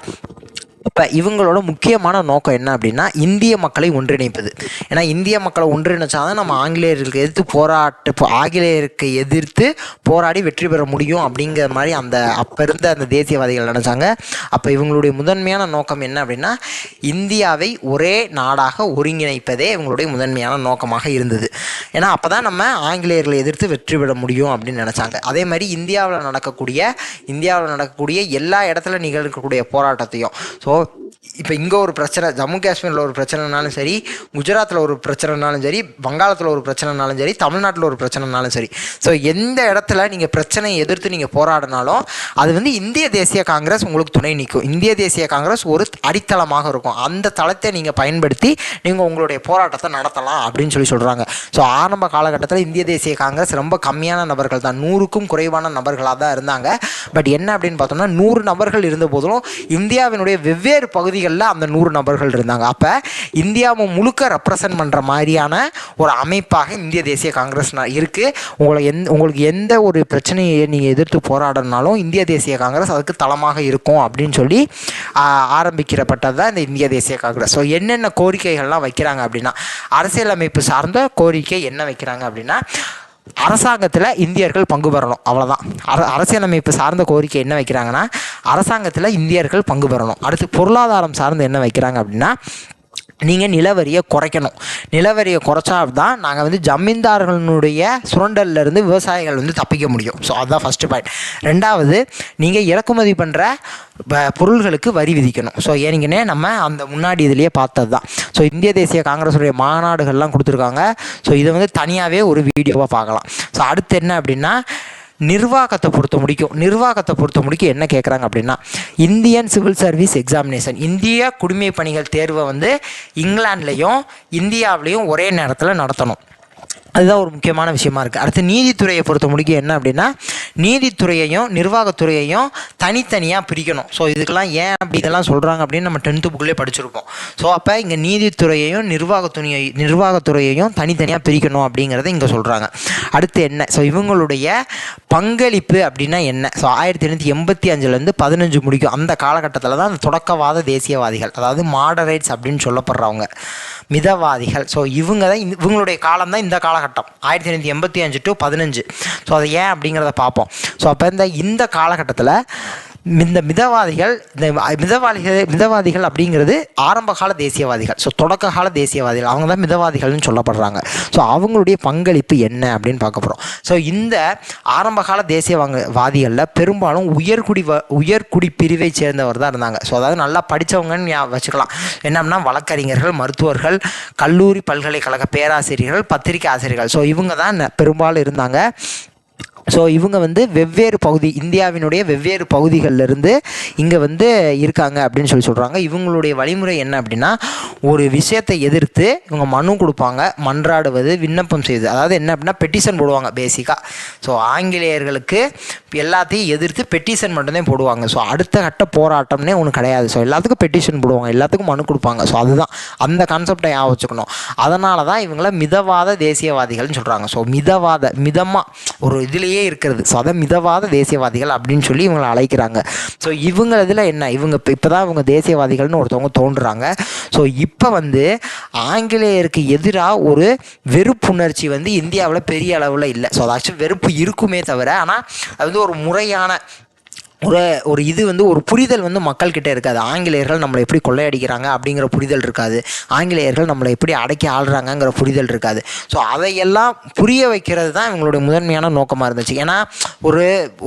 இப்போ இவங்களோட முக்கியமான நோக்கம் என்ன அப்படின்னா இந்திய மக்களை ஒன்றிணைப்பது. ஏன்னா இந்திய மக்களை ஒன்றிணைச்சாதான் நம்ம ஆங்கிலேயர்களுக்கு ஆங்கிலேயருக்கு எதிர்த்து போராடி வெற்றி பெற முடியும் அப்படிங்கிற மாதிரி அப்போ இருந்த அந்த தேசியவாதிகள் நினச்சாங்க. அப்போ இவங்களுடைய முதன்மையான நோக்கம் என்ன அப்படின்னா இந்தியாவை ஒரே நாடாக ஒருங்கிணைப்பதே இவங்களுடைய முதன்மையான நோக்கமாக இருந்தது. ஏன்னா அப்போ தான் நம்ம ஆங்கிலேயர்களை எதிர்த்து வெற்றி பெற முடியும் அப்படின்னு நினச்சாங்க. அதே மாதிரி இந்தியாவில் நடக்கக்கூடிய எல்லா இடத்துல நிகழ்க்கக்கூடிய போராட்டத்தையும், ஸோ இப்போ இங்கே ஒரு பிரச்சனை, ஜம்மு காஷ்மீரில் ஒரு பிரச்சனைனாலும் சரி, குஜராத்தில் ஒரு பிரச்சனைனாலும் சரி, வங்காளத்தில் ஒரு பிரச்சனைனாலும் சரி, தமிழ்நாட்டில் ஒரு பிரச்சனைனாலும் சரி, ஸோ எந்த இடத்துல நீங்கள் பிரச்சனையை எதிர்த்து நீங்கள் போராடினாலும் அது வந்து இந்திய தேசிய காங்கிரஸ் உங்களுக்கு துணை நிற்கும். இந்திய தேசிய காங்கிரஸ் ஒரு அடித்தளமாக இருக்கும். அந்த தளத்தை நீங்கள் பயன்படுத்தி நீங்கள் உங்களுடைய போராட்டத்தை நடத்தலாம் அப்படின்னு சொல்கிறாங்க. ஸோ ஆரம்ப காலகட்டத்தில் இந்திய தேசிய காங்கிரஸ் ரொம்ப கம்மியான நபர்கள் தான், 100க்கும் குறைவான நபர்களாக தான் இருந்தாங்க. பட் என்ன அப்படின்னு பார்த்தோம்னா 100 நபர்கள் இருந்த போதிலும் இந்தியாவினுடைய வெவ்வேறு பகுதிகளில் அந்த 100 நபர்கள் இருந்தாங்க. அப்போ இந்தியாவை முழுக்க ரெப்ரசன்ட் பண்ணுற மாதிரியான ஒரு அமைப்பாக இந்திய தேசிய காங்கிரஸ் இருக்குது. உங்களுக்கு எந்த ஒரு பிரச்சனையை நீங்கள் எதிர்த்து போராடினாலும் இந்திய தேசிய காங்கிரஸ் அதுக்கு தளமாக இருக்கும் அப்படின்னு சொல்லி ஆரம்பிக்கப்பட்டது தான் இந்த இந்திய தேசிய காங்கிரஸ். ஸோ என்னென்ன கோரிக்கைகள்லாம் வைக்கிறாங்க அப்படின்னா, அரசியலமைப்பு சார்ந்த கோரிக்கை என்ன வைக்கிறாங்க அப்படின்னா அரசாங்கத்தில் இந்தியர்கள் பங்கு பெறணும், அவ்வளோதான். அரசியலமைப்பு சார்ந்த கோரிக்கை என்ன வைக்கிறாங்கன்னா அரசாங்கத்தில் இந்தியர்கள் பங்கு பெறணும். அடுத்து பொருளாதாரம் சார்ந்து என்ன வைக்கிறாங்க அப்படின்னா நீங்கள் நிலவரியை குறைக்கணும். நிலவரியை குறைச்சா தான் நாங்கள் வந்து ஜமீன்தார்களுடைய சுரண்டல்லேருந்து விவசாயிகள் வந்து தப்பிக்க முடியும். ஸோ அதுதான் ஃபஸ்ட்டு பாயிண்ட். ரெண்டாவது, நீங்கள் இறக்குமதி பண்ணுற பொருள்களுக்கு வரி விதிக்கணும். ஸோ ஏனிங்கன்னே நம்ம அந்த முன்னாடி இதுலேயே பார்த்தது தான். ஸோ இந்திய தேசிய காங்கிரஸுடைய மாநாடுகள்லாம் கொடுத்துருக்காங்க. ஸோ இதை வந்து தனியாகவே ஒரு வீடியோவாக பார்க்கலாம். ஸோ அடுத்து என்ன அப்படின்னா நிர்வாகத்தை பொறுத்த முடிக்கும் என்ன கேட்குறாங்க அப்படின்னா இந்தியன் சிவில் சர்வீஸ் எக்ஸாமினேஷன், இந்திய குடிமை பணிகள் தேர்வை வந்து இங்கிலாந்துலேயும் இந்தியாவிலையும் ஒரே நேரத்தில் நடத்தணும். அதுதான் ஒரு முக்கியமான விஷயமா இருக்குது. அடுத்து நீதித்துறையை பொறுத்த முடிக்கும் என்ன அப்படின்னா நீதித்துறையையும் நிர்வாகத்துறையையும் தனித்தனியாக பிரிக்கணும். ஸோ இதுக்கெல்லாம் ஏன் அப்படி இதெல்லாம் சொல்கிறாங்க அப்படின்னு நம்ம 10th புக்லேயே படிச்சிருப்போம். ஸோ அப்போ இங்கே நீதித்துறையையும் நிர்வாகத்துறையையும் தனித்தனியாக பிரிக்கணும் அப்படிங்கிறத இங்கே சொல்கிறாங்க. அடுத்து என்ன, ஸோ இவங்களுடைய பங்களிப்பு அப்படின்னா என்ன, ஸோ 1885 15 முடிக்கும் அந்த காலகட்டத்தில் தான் அந்த தொடக்கவாத தேசியவாதிகள், அதாவது மாடரேட்ஸ் அப்படின்னு சொல்லப்படுறவங்க, மிதவாதிகள். ஸோ இவங்களுடைய காலம் தான் இந்த காலகட்டம் 1885 to 15. ஸோ அது ஏன் அப்படிங்கிறத பார்ப்போம். ஸோ அப்போ இந்த காலகட்டத்தில் இந்த மிதவாதிகள் அப்படிங்கிறது ஆரம்ப கால தேசியவாதிகள். ஸோ தொடக்க கால தேசியவாதிகள் அவங்க தான் மிதவாதிகள்னு சொல்லப்படுறாங்க. ஸோ அவங்களுடைய பங்களிப்பு என்ன அப்படின்னு பார்க்க போகிறோம். ஸோ இந்த ஆரம்ப கால தேசியவாதிகளில் பெரும்பாலும் உயர்குடி பிரிவை சேர்ந்தவர் தான் இருந்தாங்க. ஸோ அதாவது நல்லா படித்தவங்கன்னு வச்சுக்கலாம். என்னன்னா வழக்கறிஞர்கள், மருத்துவர்கள், கல்லூரி பல்கலைக்கழக பேராசிரியர்கள், பத்திரிகை ஆசிரியர்கள். ஸோ இவங்க தான் பெரும்பாலும் இருந்தாங்க. ஸோ இவங்க வந்து இந்தியாவினுடைய வெவ்வேறு பகுதிகளிலிருந்து இங்கே வந்து இருக்காங்க அப்படின்னு சொல்கிறாங்க. இவங்களுடைய வழிமுறை என்ன அப்படின்னா ஒரு விஷயத்தை எதிர்த்து இவங்க மனு கொடுப்பாங்க, மன்றாடுவது, விண்ணப்பம் செய்வது. அதாவது என்ன அப்படின்னா பெட்டிஷன் போடுவாங்க பேசிக்காக. ஸோ ஆங்கிலேயர்களுக்கு எல்லாத்தையும் எதிர்த்து பெட்டிஷன் மட்டும்தான் போடுவாங்க. ஸோ அடுத்த கட்ட போராட்டம்னே ஒன்று கிடையாது. ஸோ எல்லாத்துக்கும் பெட்டிஷன் போடுவாங்க, எல்லாத்துக்கும் மனு கொடுப்பாங்க. ஸோ அதுதான் அந்த கான்செப்டை ஞாபகம் வச்சுக்கணும். அதனால தான் இவங்கள மிதவாத தேசியவாதிகள்னு சொல்கிறாங்க. ஸோ மிதமாக ஒரு இதுலேயே இருக்கிறது. ஸோ அதை மிதவாத தேசியவாதிகள் அப்படின்னு சொல்லி இவங்களை அழைக்கிறாங்க. ஸோ இவங்க இதில் என்ன, இப்போ தான் இவங்க தேசியவாதிகள்னு ஒருத்தவங்க தோன்றுறாங்க. ஸோ இப்போ வந்து ஆங்கிலேயருக்கு எதிராக ஒரு வெறுப்புணர்ச்சி வந்து இந்தியாவில் பெரிய அளவில் இல்லை. ஸோ அது ஆக்சுவலி வெறுப்பு இருக்குமே தவிர, ஆனால் அது வந்து ஒரு முறையான ஒரு இது வந்து ஒரு புரிதல் வந்து மக்கள்கிட்ட இருக்காது. ஆங்கிலேயர்கள் நம்மளை எப்படி கொள்ளையடிக்கிறாங்க அப்படிங்கிற புரிதல் இருக்காது. ஆங்கிலேயர்கள் நம்மளை எப்படி அடக்கி ஆள்றாங்கங்கிற புரிதல் இருக்காது. ஸோ அதையெல்லாம் புரிய வைக்கிறது தான் இவங்களுடைய முதன்மையான நோக்கமாக இருந்துச்சு. ஏன்னா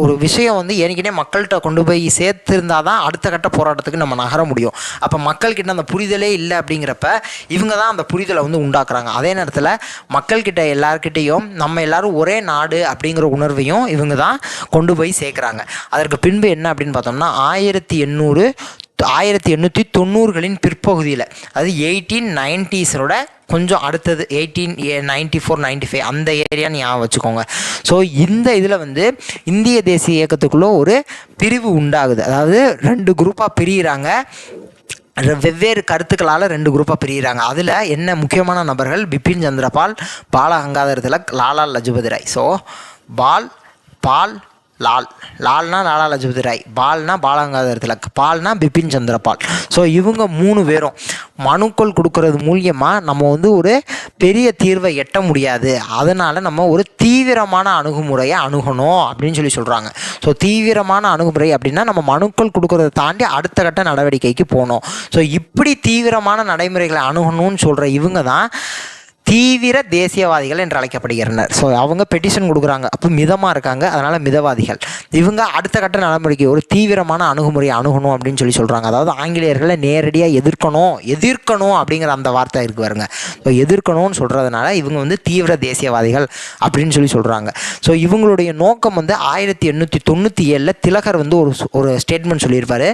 ஒரு விஷயம் வந்து ஏற்கனவே மக்கள்கிட்ட கொண்டு போய் சேர்த்துருந்தால் தான் அடுத்த கட்ட போராட்டத்துக்கு நம்ம நகர முடியும். அப்போ மக்கள்கிட்ட அந்த புரிதலே இல்லை அப்படிங்கிறப்ப இவங்க தான் அந்த புரிதலை வந்து உண்டாக்குறாங்க. அதே நேரத்தில் மக்கள்கிட்ட எல்லாருக்கிட்டையும் நம்ம எல்லாரும் ஒரே நாடு அப்படிங்கிற உணர்வையும் இவங்க தான் கொண்டு போய் சேர்க்குறாங்க. அதற்கு பின்பு என்ன அப்படின்னு பார்த்தோம்னா 1890களின் பிற்பகுதியில், அதாவது 1890s கொஞ்சம் அடுத்தது 1894-95 அந்த ஏரியான்னு ஞாபகம் வச்சுக்கோங்க. ஸோ இந்த இதில் வந்து இந்திய தேசிய இயக்கத்துக்குள்ளே ஒரு பிரிவு உண்டாகுது. அதாவது 2 குரூப்பாக பிரிகிறாங்க. வெவ்வேறு கருத்துக்களால் 2 குரூப்பாக பிரிகிறாங்க. அதில் என்ன முக்கியமான நபர்கள், பிபின் சந்திரபால், பால கங்காதர திலக், லாலா லஜபதி ராய். ஸோ பால் லால், லால்னா லாலா லஜபதி ராய், பால்னா பாலகங்காதர் திலக், பால்னா பிபின் சந்திர பால். ஸோ இவங்க 3 பேரும் மனுக்கள் கொடுக்கறது மூலியமாக நம்ம வந்து ஒரு பெரிய தீர்வை எட்ட முடியாது, அதனால் நம்ம ஒரு தீவிரமான அணுகுமுறையை அணுகணும் அப்படின்னு சொல்கிறாங்க. ஸோ தீவிரமான அணுகுமுறை அப்படின்னா நம்ம மனுக்கள் கொடுக்கறத தாண்டி அடுத்த கட்ட நடவடிக்கைக்கு போகணும். ஸோ இப்படி தீவிரமான நடைமுறைகளை அணுகணும்னு சொல்கிற இவங்க தான் தீவிர தேசியவாதிகள் என்று அழைக்கப்படுகின்றனர். ஸோ அவங்க பெட்டிஷன் கொடுக்குறாங்க, அப்போ மிதமாக இருக்காங்க, அதனால் மிதவாதிகள். இவங்க அடுத்த கட்ட நடைமுறைக்கு ஒரு தீவிரமான அணுகுமுறையை அணுகணும் அப்படின்னு சொல்கிறாங்க. அதாவது ஆங்கிலேயர்களை நேரடியாக எதிர்க்கணும் அப்படிங்கிற அந்த வார்த்தை இருக்கு பாருங்க. ஸோ எதிர்க்கணும்னு சொல்கிறதுனால இவங்க வந்து தீவிர தேசியவாதிகள் அப்படின்னு சொல்கிறாங்க. ஸோ இவங்களுடைய நோக்கம் வந்து 1897 திலகர் வந்து ஒரு ஸ்டேட்மெண்ட் சொல்லியிருப்பார்.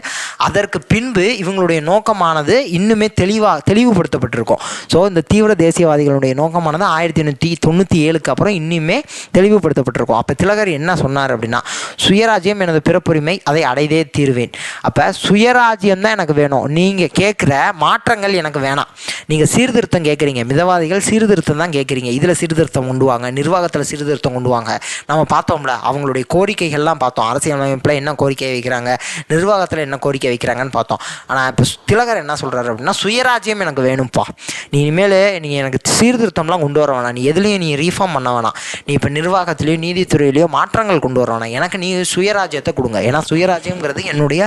அதற்கு பின்பு இவங்களுடைய நோக்கமானது இன்னுமே தெளிவுபடுத்தப்பட்டிருக்கும். ஸோ இந்த தீவிர தேசியவாதிகள் நோக்கமானது 1897 அப்புறம் இன்னுமே தெளிவுபடுத்தப்பட்டிருக்கும். அப்ப திலகர் என்ன சொன்னார் அப்படின்னா, சுயராஜ்யம் எனது பிறப்புரிமை, அதை அடைந்தே தீருவேன். அப்ப சுயராஜ்யம் தான் எனக்கு வேணும், நீங்க கேட்கிற மாற்றங்கள் எனக்கு வேணாம். நீங்க சீர்திருத்தம் கேட்குறீங்க, மிதவாதிகள் சீர்திருத்தம் தான் கேட்குறீங்க, இதுல சீர்திருத்தம் கொண்டு வாங்க, நிர்வாகத்தில் சீர்திருத்தம் கொண்டு வாங்க. நம்ம பார்த்தோம்ல அவங்களுடைய கோரிக்கைகள்லாம் பார்த்தோம், அரசியலமைப்பில் என்ன கோரிக்கை வைக்கிறாங்க, நிர்வாகத்தில் என்ன கோரிக்கை வைக்கிறாங்கன்னு பார்த்தோம். ஆனால் இப்போ திலகர் என்ன சொல்றாரு அப்படின்னா, சுயராஜ்யம் எனக்கு வேணும்ப்பா, நீ இனிமேல் நீ எனக்கு சீர்திருத்தம்லாம் கொண்டு வர வேணாம், நீ எதுலேயும் நீ ரீஃபார்ம் பண்ண வேணாம், நீ இப்போ நிர்வாகத்திலேயோ நீதித்துறையிலையோ மாற்றங்கள் கொண்டு வர வேணாம், எனக்கு நீ சுயராஜ்யத்தை கொடுங்க, ஏன்னா சுயராஜ்யங்கிறது என்னுடைய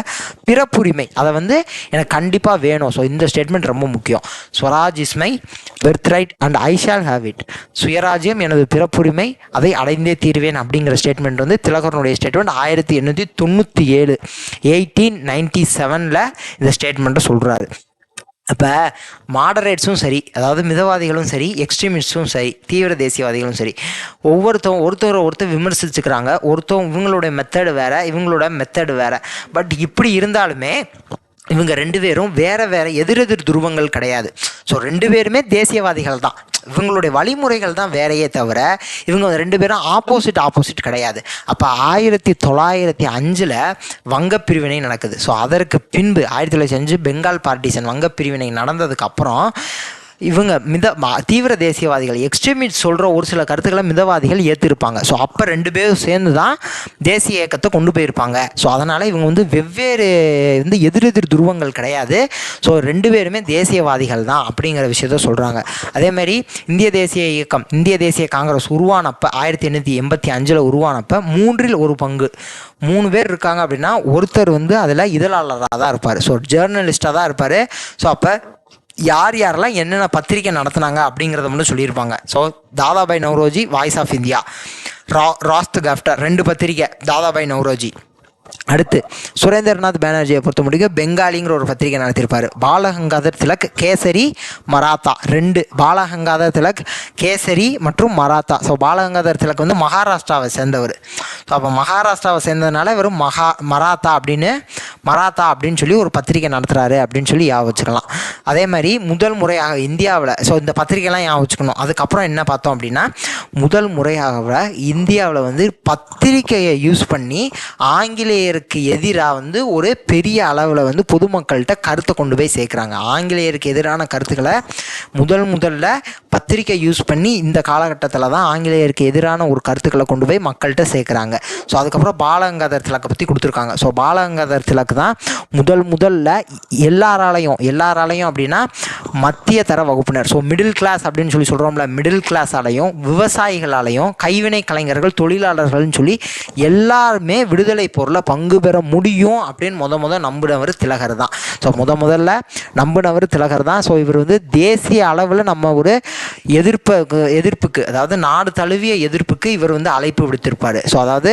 பிறப்புரிமை, அதை வந்து எனக்கு கண்டிப்பாக வேணும். ஸோ இந்த ஸ்டேட்மெண்ட் ரொம்ப முக்கியம். Swaraj is my birth right and I shall have it. சுயராஜ்யம் எனது பிறப்புரிமை, அதை அடைந்தே தீர்வேன் அப்படிங்கிற ஸ்டேட்மெண்ட் வந்து திலகரனுடைய ஸ்டேட்மெண்ட் 1897 1897 இந்த ஸ்டேட்மெண்ட்டை சொல்கிறாரு. அப்போ மாடரேட்ஸும் சரி, அதாவது மிதவாதிகளும் சரி, எக்ஸ்ட்ரீமிஸ்ட்டும் சரி, தீவிர தேசியவாதிகளும் சரி, ஒருத்தர் விமர்சிச்சுக்கிறாங்க. இவங்களுடைய மெத்தடு வேறு, இவங்களோட மெத்தடு வேறு. பட் இப்படி இருந்தாலுமே இவங்க 2 பேரும் வேற எதிரெதிர் துருவங்கள் கிடையாது. ஸோ 2 பேருமே தேசியவாதிகள் தான், இவங்களுடைய வழிமுறைகள் தான் வேறையே தவிர இவங்க 2 பேரும் ஆப்போசிட் கிடையாது. அப்போ 1905 வங்க பிரிவினை நடக்குது. ஸோ அதற்கு பின்பு 1905 பெங்கால் பார்ட்டிஷன், வங்க பிரிவினை நடந்ததுக்கு அப்புறம் இவங்க தீவிர தேசியவாதிகள் எக்ஸ்ட்ரீமிஸ்ட் சொல்கிற ஒரு சில கருத்துக்களை மிதவாதிகள் ஏற்றிருப்பாங்க. ஸோ அப்போ 2 பேரும் சேர்ந்து தான் தேசிய இயக்கத்தை கொண்டு போயிருப்பாங்க. ஸோ அதனால் இவங்க வந்து வெவ்வேறு எதிரெதிர் துருவங்கள் கிடையாது. ஸோ 2 பேருமே தேசியவாதிகள் தான் அப்படிங்கிற விஷயத்த சொல்கிறாங்க. அதேமாதிரி இந்திய தேசிய இயக்கம், இந்திய தேசிய காங்கிரஸ் உருவானப்போ 1885 உருவானப்போ 3 1 பங்கு 3 பேர் இருக்காங்க அப்படின்னா ஒருத்தர் அதில் இதழாளராக தான் இருப்பார். ஸோ ஜேர்னலிஸ்டாக தான் இருப்பார். ஸோ அப்போ யாரெல்லாம் என்னென்ன பத்திரிக்கை நடத்துனாங்க அப்படிங்கிறத மட்டும் சொல்லியிருப்பாங்க. So Dadabhai Naoroji, voice of India, Rast Goftar 2 பத்திரிக்கை தாதாபாய் நவ்ரோஜி. அடுத்து சுரேந்திரநாத் பானர்ஜியை பொறுத்த முடியும் பெங்காலிங்கிற ஒரு பத்திரிகை நடத்தியிருப்பார். பாலகங்காதர் திலக், கேசரி, மராத்தா 2. பாலகங்காதர் திலக், கேசரி மற்றும் மராத்தா. ஸோ பாலகங்காதர் திலக் மகாராஷ்டிராவை சேர்ந்தவர். ஸோ அப்போ மகாராஷ்டிராவை சேர்ந்ததுனால வெறும் மராத்தா அப்படின்னு சொல்லி ஒரு பத்திரிகை நடத்துகிறாரு அப்படின்னு சொல்லி ஞாபகம் வச்சுக்கலாம். அதே மாதிரி முதல் முறையாக இந்தியாவில், ஸோ இந்த பத்திரிகைலாம் ஞாபகம் வச்சுக்கணும். அதுக்கப்புறம் என்ன பார்த்தோம் அப்படின்னா, முதல் முறையாக இந்தியாவில் பத்திரிகையை யூஸ் பண்ணி ஆங்கிலேயருக்கு எதிராக ஒரு பெரிய அளவில் பொதுமக்கள்கிட்ட கருத்தை கொண்டு போய் சேர்க்குறாங்க. ஆங்கிலேயருக்கு எதிரான கருத்துக்களை முதல்ல பத்திரிகை யூஸ் பண்ணி இந்த காலகட்டத்தில் தான் ஆங்கிலேயருக்கு எதிரான ஒரு கருத்துக்களை கொண்டு போய் மக்கள்கிட்ட சேர்க்குறாங்க. ஸோ அதுக்கப்புறம் பாலகங்காதர் திலக்கை பற்றி கொடுத்துருக்காங்க. ஸோ பாலகங்காதர் திலக் தான் முதல்ல எல்லாராலையும் அப்படின்னா மத்திய தர வகுப்பினர், ஸோ மிடில் கிளாஸ் அப்படின்னு சொல்லி சொல்கிறோம்ல, மிடில் கிளாஸாலையும் விவசாயிகளாலையும் கைவினை கலைஞர்கள், தொழிலாளர்கள்னு சொல்லி எல்லாருமே விடுதலை போரில் பங்கு பெற முடியும் அப்படின்னு நம்பினவர் திலகர் தான். ஸோ முதல்ல நம்பினவர் திலகர் தான். ஸோ இவர் தேசிய அளவில் நம்ம ஒரு எதிர்ப்புக்கு, அதாவது நாடு தழுவிய எதிர்ப்புக்கு இவர் அழைப்பு விடுத்திருப்பார். ஸோ அதாவது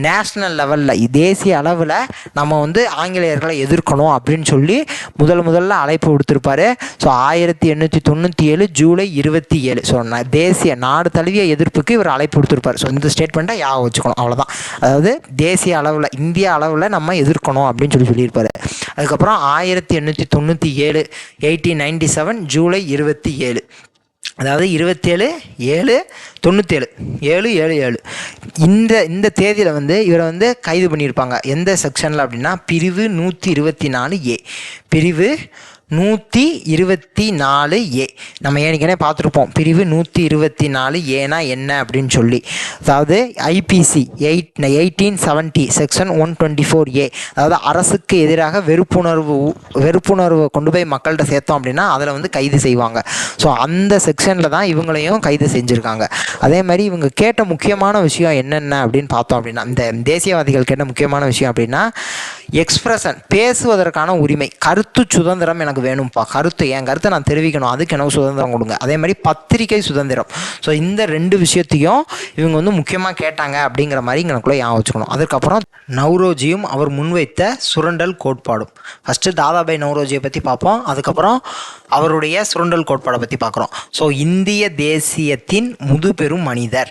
நேஷ்னல் லெவலில், தேசிய அளவில் நம்ம ஆங்கிலேயர்களை எதிர்க்கணும் அப்படின்னு சொல்லி முதல்ல அழைப்பு விடுத்திருப்பார். ஸோ 1897 ஜூலை 27, ஸோ தேசிய நாடு தழுவிய எதிர்ப்புக்கு இவர் அழைப்பு விடுத்திருப்பார். ஸோ இந்த ஸ்டேட்மெண்ட்டை ஞாபகம் வச்சுக்கணும், அவ்வளோதான். அதாவது தேசிய அளவில், இந்திய அளவில் நம்ம எதிர்க்கணும் அப்படின்னு சொல்லியிருப்பார். அதுக்கப்புறம் 1897 1897 ஜூலை 27, அதாவது 27/7/97 இந்த தேதியில் இவரை கைது பண்ணியிருப்பாங்க. எந்த செக்ஷனில் அப்படின்னா பிரிவு 124A, பிரிவு 124A. நம்ம ஏற்கனவே பார்த்துருப்போம் பிரிவு 124 ஏனா என்ன அப்படின்னு சொல்லி. அதாவது ஐபிசி 1870 செக்ஷன் 124A, அதாவது அரசுக்கு எதிராக வெறுப்புணர்வு கொண்டு போய் மக்கள்கிட்ட சேர்த்தோம் அப்படின்னா அதில் வந்து கைது செய்வாங்க. ஸோ அந்த செக்ஷனில் தான் இவங்களையும் கைது செஞ்சுருக்காங்க. அதே மாதிரி இவங்க கேட்ட முக்கியமான விஷயம் என்னென்ன அப்படின்னு பார்த்தோம் அப்படின்னா, இந்த தேசியவாதிகள் கேட்ட முக்கியமான விஷயம் அப்படின்னா எக்ஸ்பிரஷன், பேசுவதற்கான உரிமை, கருத்து சுதந்திரம் எனக்கு வேணும்ப்பா, என் கருத்தை நான் தெரிவிக்கணும், அதுக்கு எனக்கு சுதந்திரம் கொடுங்க. அதே மாதிரி பத்திரிகை சுதந்திரம். ஸோ இந்த 2 விஷயத்தையும் இவங்க வந்து முக்கியமாக கேட்டாங்க அப்படிங்கிற மாதிரி எனக்குள்ளே ஞாபகம் வச்சுக்கணும். அதுக்கப்புறம் நவ்ரோஜியும் அவர் முன்வைத்த சுரண்டல் கோட்பாடும். ஃபஸ்ட்டு தாதாபாய் நவ்ரோஜியை பற்றி பார்ப்போம், அதுக்கப்புறம் அவருடைய சுரண்டல் கோட்பாடை பற்றி பார்க்குறோம். ஸோ இந்திய தேசியத்தின் முதுபெரும் மனிதர்,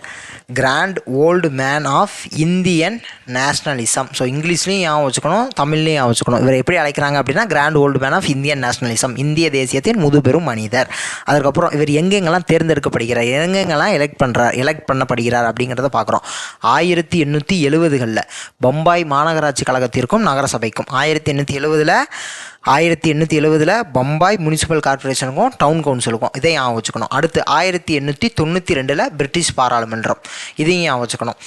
grand old man of Indian nationalism. So இங்கிலீஷ்லேயும் ஞாபகம் வச்சுக்கணும், தமிழ்லையும் ஞாபகம் வச்சுக்கணும். இவர் எப்படி அழைக்கிறாங்க அப்படின்னா grand old man of Indian nationalism, இந்திய தேசியத்தின் முதுபெரும் மனிதர். அதுக்கப்புறம் இவர் எங்கெங்கெல்லாம் தேர்ந்தெடுக்கப்படுகிறார், எங்கெங்கெல்லாம் எலெக்ட் பண்ணப்படுகிறார் அப்படிங்கிறத பார்க்குறோம். 1870களில் பம்பாய் மாநகராட்சி கழகத்திற்கும் நகரசபைக்கும், 1870ல் பம்பாய் முனிசிபல் கார்பரேஷனுக்கும் டவுன் கவுன்சிலுக்கும், இதை ஞாபகம் வச்சுக்கணும். அடுத்து 1892ல் பிரிட்டிஷ் பாராளுமன்றம், இதையும் ஞாபகம் வச்சுக்கணும்.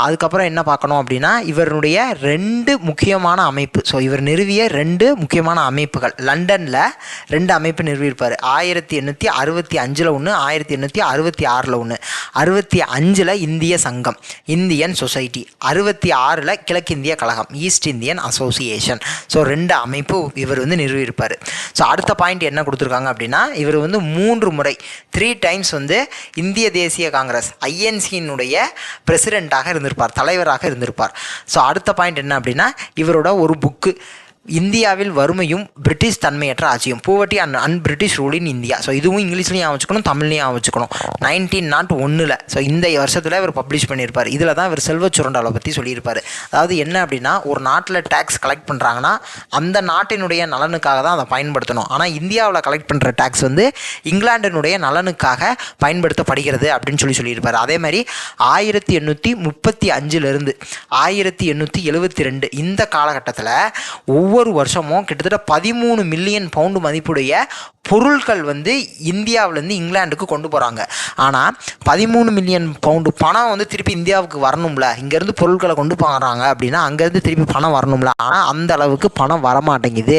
அதுக்கப்புறம் என்ன பார்க்கணும் அப்படின்னா இவருடைய 2 முக்கியமான அமைப்பு. ஸோ இவர் நிறுவிய 2 முக்கியமான அமைப்புகள், லண்டனில் 2 அமைப்பு நிறுவியிருப்பார். 1865 ஒன்று, 1866 ஒன்று. 65 இந்திய சங்கம், இந்தியன் சொசைட்டி. 66 கிழக்கிந்திய கழகம், ஈஸ்ட் இந்தியன் அசோசியேஷன். ஸோ 2 அமைப்பு இவர் வந்து நிறுவியிருப்பார். ஸோ அடுத்த பாயிண்ட் என்ன கொடுத்துருக்காங்க அப்படின்னா இவர் வந்து 3 முறை 3 டைம்ஸ் வந்து இந்திய தேசிய காங்கிரஸ் ஐஎன்சியினுடைய பிரசிடெண்ட்டாக இருந்திருப்பார், தலைவராக இருந்திருப்பார். ஸோ அடுத்த பாயிண்ட் என்ன அப்படின்னா இவரோட ஒரு புக்கு, இந்தியாவில் வறுமையும் பிரிட்டிஷ் தன்மையற்ற ஆட்சியும், poverty and British rule in India. So இதுவும் இங்கிலீஷ்லையும் வச்சுக்கணும், தமிழ்லையும் வச்சுக்கணும். 1901. ஸோ இந்த வருஷத்தில் இவர் பப்ளிஷ் பண்ணியிருப்பார். இதில் தான் இவர் செல்வ சுரண்டலை பற்றி சொல்லியிருப்பார். அதாவது என்ன அப்படின்னா ஒரு நாட்டில் டேக்ஸ் கலெக்ட் பண்ணுறாங்கன்னா அந்த நாட்டினுடைய நலனுக்காக தான் அதை பயன்படுத்தணும். ஆனால் இந்தியாவில் கலெக்ட் பண்ணுற டேக்ஸ் வந்து இங்கிலாண்டினுடைய நலனுக்காக பயன்படுத்தப்படுகிறது அப்படின்னு சொல்லியிருப்பார். அதே மாதிரி 1835 1872 இந்த காலகட்டத்தில் ஒவ்வொரு வருஷமும் கிட்டத்தட்ட 13 மில்லியன் பவுண்டு மதிப்புடைய பொருட்கள் வந்து இந்தியாவிலேருந்து இங்கிலாந்துக்கு கொண்டு போகிறாங்க. ஆனால் 13 மில்லியன் பவுண்டு பணம் வந்து திருப்பி இந்தியாவுக்கு வரணும்ல, இங்கேருந்து பொருட்களை கொண்டு போகிறாங்க அப்படின்னா அங்கேருந்து திருப்பி பணம் வரணும்ல. ஆனால் அந்த அளவுக்கு பணம் வரமாட்டேங்குது,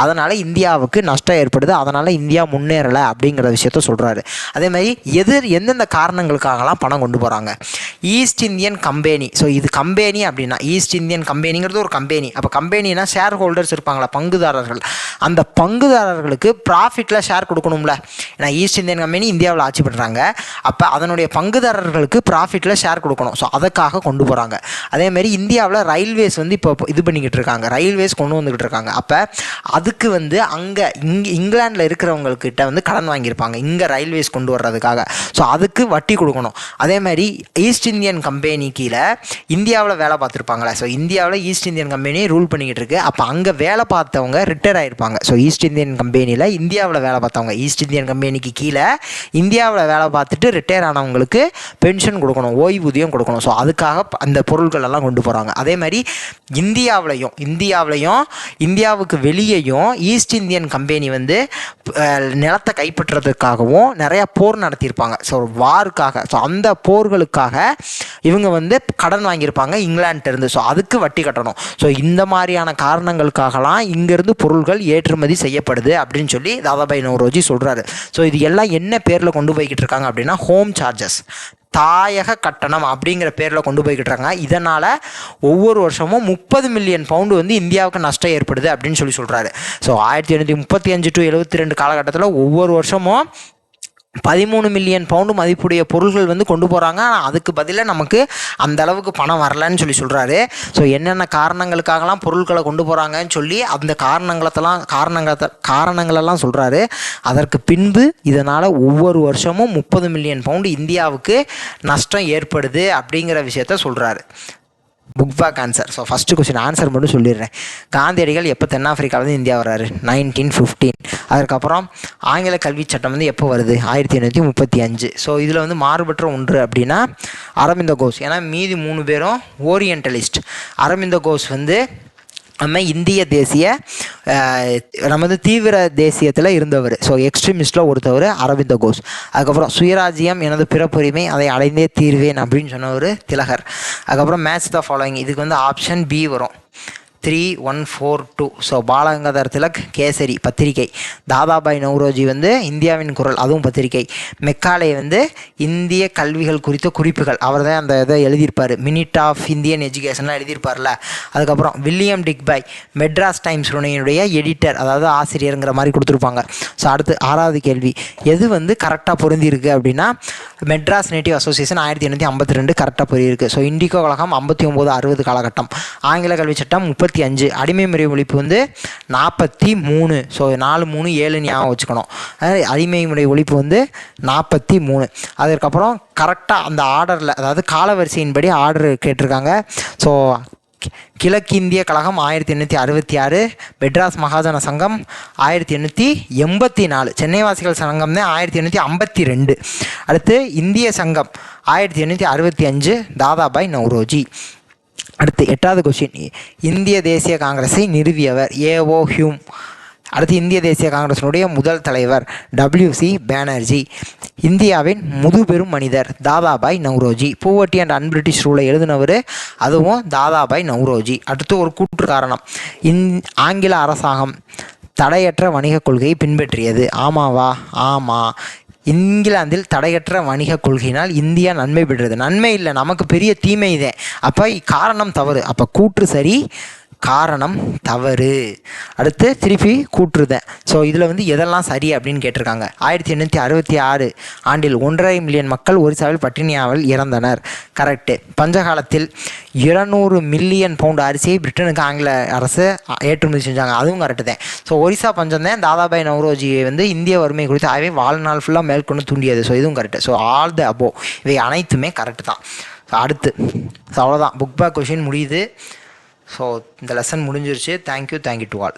அதனால் இந்தியாவுக்கு நஷ்டம் ஏற்படுது, அதனால் இந்தியா முன்னேறலை அப்படிங்கிற விஷயத்த சொல்கிறாரு. அதே மாதிரி எந்தெந்த காரணங்களுக்காகலாம் பணம் கொண்டு போகிறாங்க, ஈஸ்ட் இந்தியன் கம்பெனி. ஸோ இது கம்பெனி அப்படின்னா ஈஸ்ட் இந்தியன் கம்பெனிங்கிறது ஒரு கம்பெனி. அப்போ கம்பெனினா ஷேர் ஹோல்டர்ஸ் இருப்பாங்களா, பங்குதாரர்கள். அந்த பங்குதாரர்களுக்கு ப்ராஃபிட்டில் ஷேர் கொடுக்கணும்ல. ஏன்னா ஈஸ்ட் இந்தியன் கம்பெனி இந்தியாவில் ஆட்சி பண்ணுறாங்க, அப்போ அதனுடைய பங்குதாரர்களுக்கு ப்ராஃபிட்டில் ஷேர் கொடுக்கணும். ஸோ அதுக்காக கொண்டு போகிறாங்க. அதேமாரி இந்தியாவில் ரயில்வேஸ் வந்து இப்போ இது பண்ணிக்கிட்டு இருக்காங்க, ரயில்வேஸ் கொண்டு வந்துக்கிட்டு இருக்காங்க. அப்போ அதுக்கு வந்து இங்கிலாண்டில் இருக்கிறவங்கக்கிட்ட வந்து கடன் வாங்கியிருப்பாங்க இங்கே ரயில்வேஸ் கொண்டு வர்றதுக்காக. ஸோ அதுக்கு வட்டி கொடுக்கணும். அதே மாதிரி ஈஸ்ட் இந்தியன் கம்பெனி கீழே இந்தியாவில் வேலை பார்த்துருப்பாங்களே. ஸோ இந்தியாவில் ஈஸ்ட் இந்தியன் கம்பெனி ரூல் பண்ணிக்கிட்டு இருக்கு. அப்போ அங்கே வேலை பார்த்தவங்க ரிட்டையர் ஆகிருப்பாங்க. ஸோ ஈஸ்ட் இந்தியன் கம்பெனியில் இந்தியாவில் வேலை பார்த்தவங்க, ஈஸ்ட் இந்தியன் கம்பெனிக்கு கீழே இந்தியாவில் வேலை பார்த்துட்டு ரிட்டையர் ஆனவங்களுக்கு பென்ஷன் கொடுக்கணும், ஓய்வூதியம் கொடுக்கணும். ஸோ அதுக்காக அந்த பொருட்கள் எல்லாம் கொண்டு போகிறாங்க. அதே மாதிரி இந்தியாவிலையும் இந்தியாவுக்கு வெளியேயும் ஈஸ்ட் இந்தியன் கம்பெனி வந்து நிலத்தை கைப்பற்றுறதுக்காகவும் நிறையா போர் நடத்தியிருப்பாங்க. ஸோ வாருக்காக, ஸோ அந்த போர்களுக்காக இவங்க வந்து கடன் வாங்கியிருப்பாங்க இங்கிலாண்டிலிருந்து. ஸோ அதுக்கு வட்டி கட்டணும். ஸோ இந்த மாதிரியான காரணங்களுக்காகலாம் இங்கேருந்து பொருட்கள் ஏற்றுமதி செய்யப்படுது அப்படின்னு சொல்லி தாதாபாய் நவ்ரோஜி சொல்கிறாரு. ஸோ இது எல்லாம் என்ன பேரில் கொண்டு போய்கிட்டு இருக்காங்க அப்படின்னா ஹோம் சார்ஜஸ், தாயக கட்டணம் அப்படிங்கிற பேரில் கொண்டு போய்கிட்டு இருக்காங்க. இதனால் ஒவ்வொரு வருஷமும் 30 மில்லியன் பவுண்டு வந்து இந்தியாவுக்கு நஷ்டம் ஏற்படுது அப்படின்னு சொல்கிறாரு. ஸோ 1835 to 72 காலகட்டத்தில் ஒவ்வொரு வருஷமும் 13 மில்லியன் பவுண்டு மதிப்புடைய பொருள்கள் வந்து கொண்டு போகிறாங்க. ஆனால் அதுக்கு பதிலாக நமக்கு அந்த அளவுக்கு பணம் வரலன்னு சொல்கிறாரு. ஸோ என்னென்ன காரணங்களுக்காகலாம் பொருட்களை கொண்டு போகிறாங்கன்னு சொல்லி அந்த காரணங்களெல்லாம் சொல்கிறாரு. அதற்கு பின்பு இதனால் ஒவ்வொரு வருஷமும் 30 மில்லியன் பவுண்டு இந்தியாவுக்கு நஷ்டம் ஏற்படுது அப்படிங்கிற விஷயத்த சொல்கிறாரு. Book back answer. So first question answer மட்டும் சொல்லிடுறேன். காந்தியடிகள் எப்போ தென்னாப்பிரிக்காவிலேருந்து இந்தியா வர்றாரு? 1915. அதுக்கப்புறம் ஆங்கில கல்வி சட்டம் வந்து எப்போ வருது? 1835. ஸோ இதில் வந்து மாறுபற்ற ஒன்று அப்படின்னா அரவிந்த கோஷ். ஏன்னா மீதி 3 பேரும் ஓரியன்டலிஸ்ட். அரவிந்த கோஷ் வந்து நம்ம இந்திய தேசிய நம்ம வந்து தீவிர தேசியத்தில் இருந்தவர். ஸோ எக்ஸ்ட்ரீமிஸ்டில் ஒருத்தவர் அரவிந்த கோஷ். அதுக்கப்புறம் சுயராஜ்யம் எனது பிறப்புரிமை அதை அடைந்தே தீர்வேன் அப்படின்னு சொன்னவர் திலகர். அதுக்கப்புறம் மேட்ச் த ஃபாலோயிங், இதுக்கு வந்து ஆப்ஷன் பி வரும் 3142. ஸோ பாலகங்காதர் திலக் கேசரி பத்திரிகை. தாதாபாய் நவ்ரோஜி வந்து இந்தியாவின் குரல், அதுவும் பத்திரிகை. மெக்காலே வந்து இந்திய கல்விகள் குறித்த குறிப்புகள், அவர் தான் அந்த இதை எழுதியிருப்பார். மினிட் ஆஃப் இந்தியன் எஜுகேஷன்லாம் எழுதியிருப்பார்ல. அதுக்கப்புறம் வில்லியம் டிக்பாய் மெட்ராஸ் டைம்ஸ் யுடைய எடிட்டர், அதாவது ஆசிரியருங்கிற மாதிரி கொடுத்துருப்பாங்க. ஸோ அடுத்து 6வது கேள்வி, எது வந்து கரெக்டாக பொருந்திருக்கு அப்படின்னா மெட்ராஸ் நேட்டிவ் அசோசியேஷன் 1852 கரெக்டாக பொருந்திருக்கு. ஸோ இண்டிகோ கழகம் 59-60 காலகட்டம். ஆங்கில கல்வி சட்டம் 35. அடிமை முறை ஒழிப்பு வந்து 43. ஸோ 4-3-7 ஞாபகம் வச்சுக்கணும். அடிமை முறை ஒழிப்பு வந்து 43. அதுக்கப்புறம் கரெக்டாக அந்த ஆர்டரில், அதாவது காலவரிசையின்படி ஆர்டர் கேட்டிருக்காங்க. ஸோ கிழக்கிந்திய கழகம் 1866, மெட்ராஸ் மகாஜன சங்கம் 1884, சென்னை வாசிகள் சங்கம் தான் 1852. அடுத்து இந்திய சங்கம் 1865, தாதாபாய் நவ்ரோஜி. அடுத்து 8வது கொஸ்டின், இந்திய தேசிய காங்கிரஸை நிறுவியவர் ஏஓ ஹியூம். அடுத்து இந்திய தேசிய காங்கிரஸினுடைய முதல் தலைவர் WC பானர்ஜி. இந்தியாவின் முதுபெரும் மனிதர் தாதாபாய் நவ்ரோஜி. பூவர்ட்டி அண்ட் அன்பிரிட்டிஷ் ரூலை எழுதினவர், அதுவும் தாதாபாய் நவ்ரோஜி. அடுத்து ஒரு கூற்று காரணம், ஆங்கில அரசாங்கம் தடையற்ற வணிக கொள்கையை பின்பற்றியது. ஆமாவா? ஆமாம். இங்கிலாந்தில் தடையற்ற வணிக கொள்கையினால் இந்தியா நன்மை பெற்றது. நன்மை இல்லை, நமக்கு பெரிய தீமை இதே. அப்போ காரணம் தவறு, அப்போ கூற்று சரி, காரணம் தவறு. அடுத்து திருப்பி கூற்றுதேன். ஸோ இதில் வந்து எதெல்லாம் சரி அப்படின்னு கேட்டிருக்காங்க. 1866 ஆண்டில் 1.5 மில்லியன் மக்கள் ஒரிசாவில் பட்டினியாவில் இறந்தனர். கரெக்டு. பஞ்சகாலத்தில் 200 மில்லியன் பவுண்ட் அரிசியை பிரிட்டனுக்கு ஆங்கில அரசு ஏற்றுமதி செஞ்சாங்க, அதுவும் கரெக்டு தான். ஸோ ஒரிசா பஞ்சம் தான் தாதாபாய் நவ்ரோஜியை வந்து இந்திய வறுமை குறித்து ஆகவே வாழ்நாள் ஃபுல்லாக மேற்கொண்டு தூண்டியது. ஸோ இதுவும் correct. So all the above இவை அனைத்துமே கரெக்டு தான். ஸோ அடுத்து ஸோ அவ்வளோதான், புக் பேக் கொஷின் முடியுது. ஸோ இந்த லெசன் முடிஞ்சிருச்சு. Thank you to all.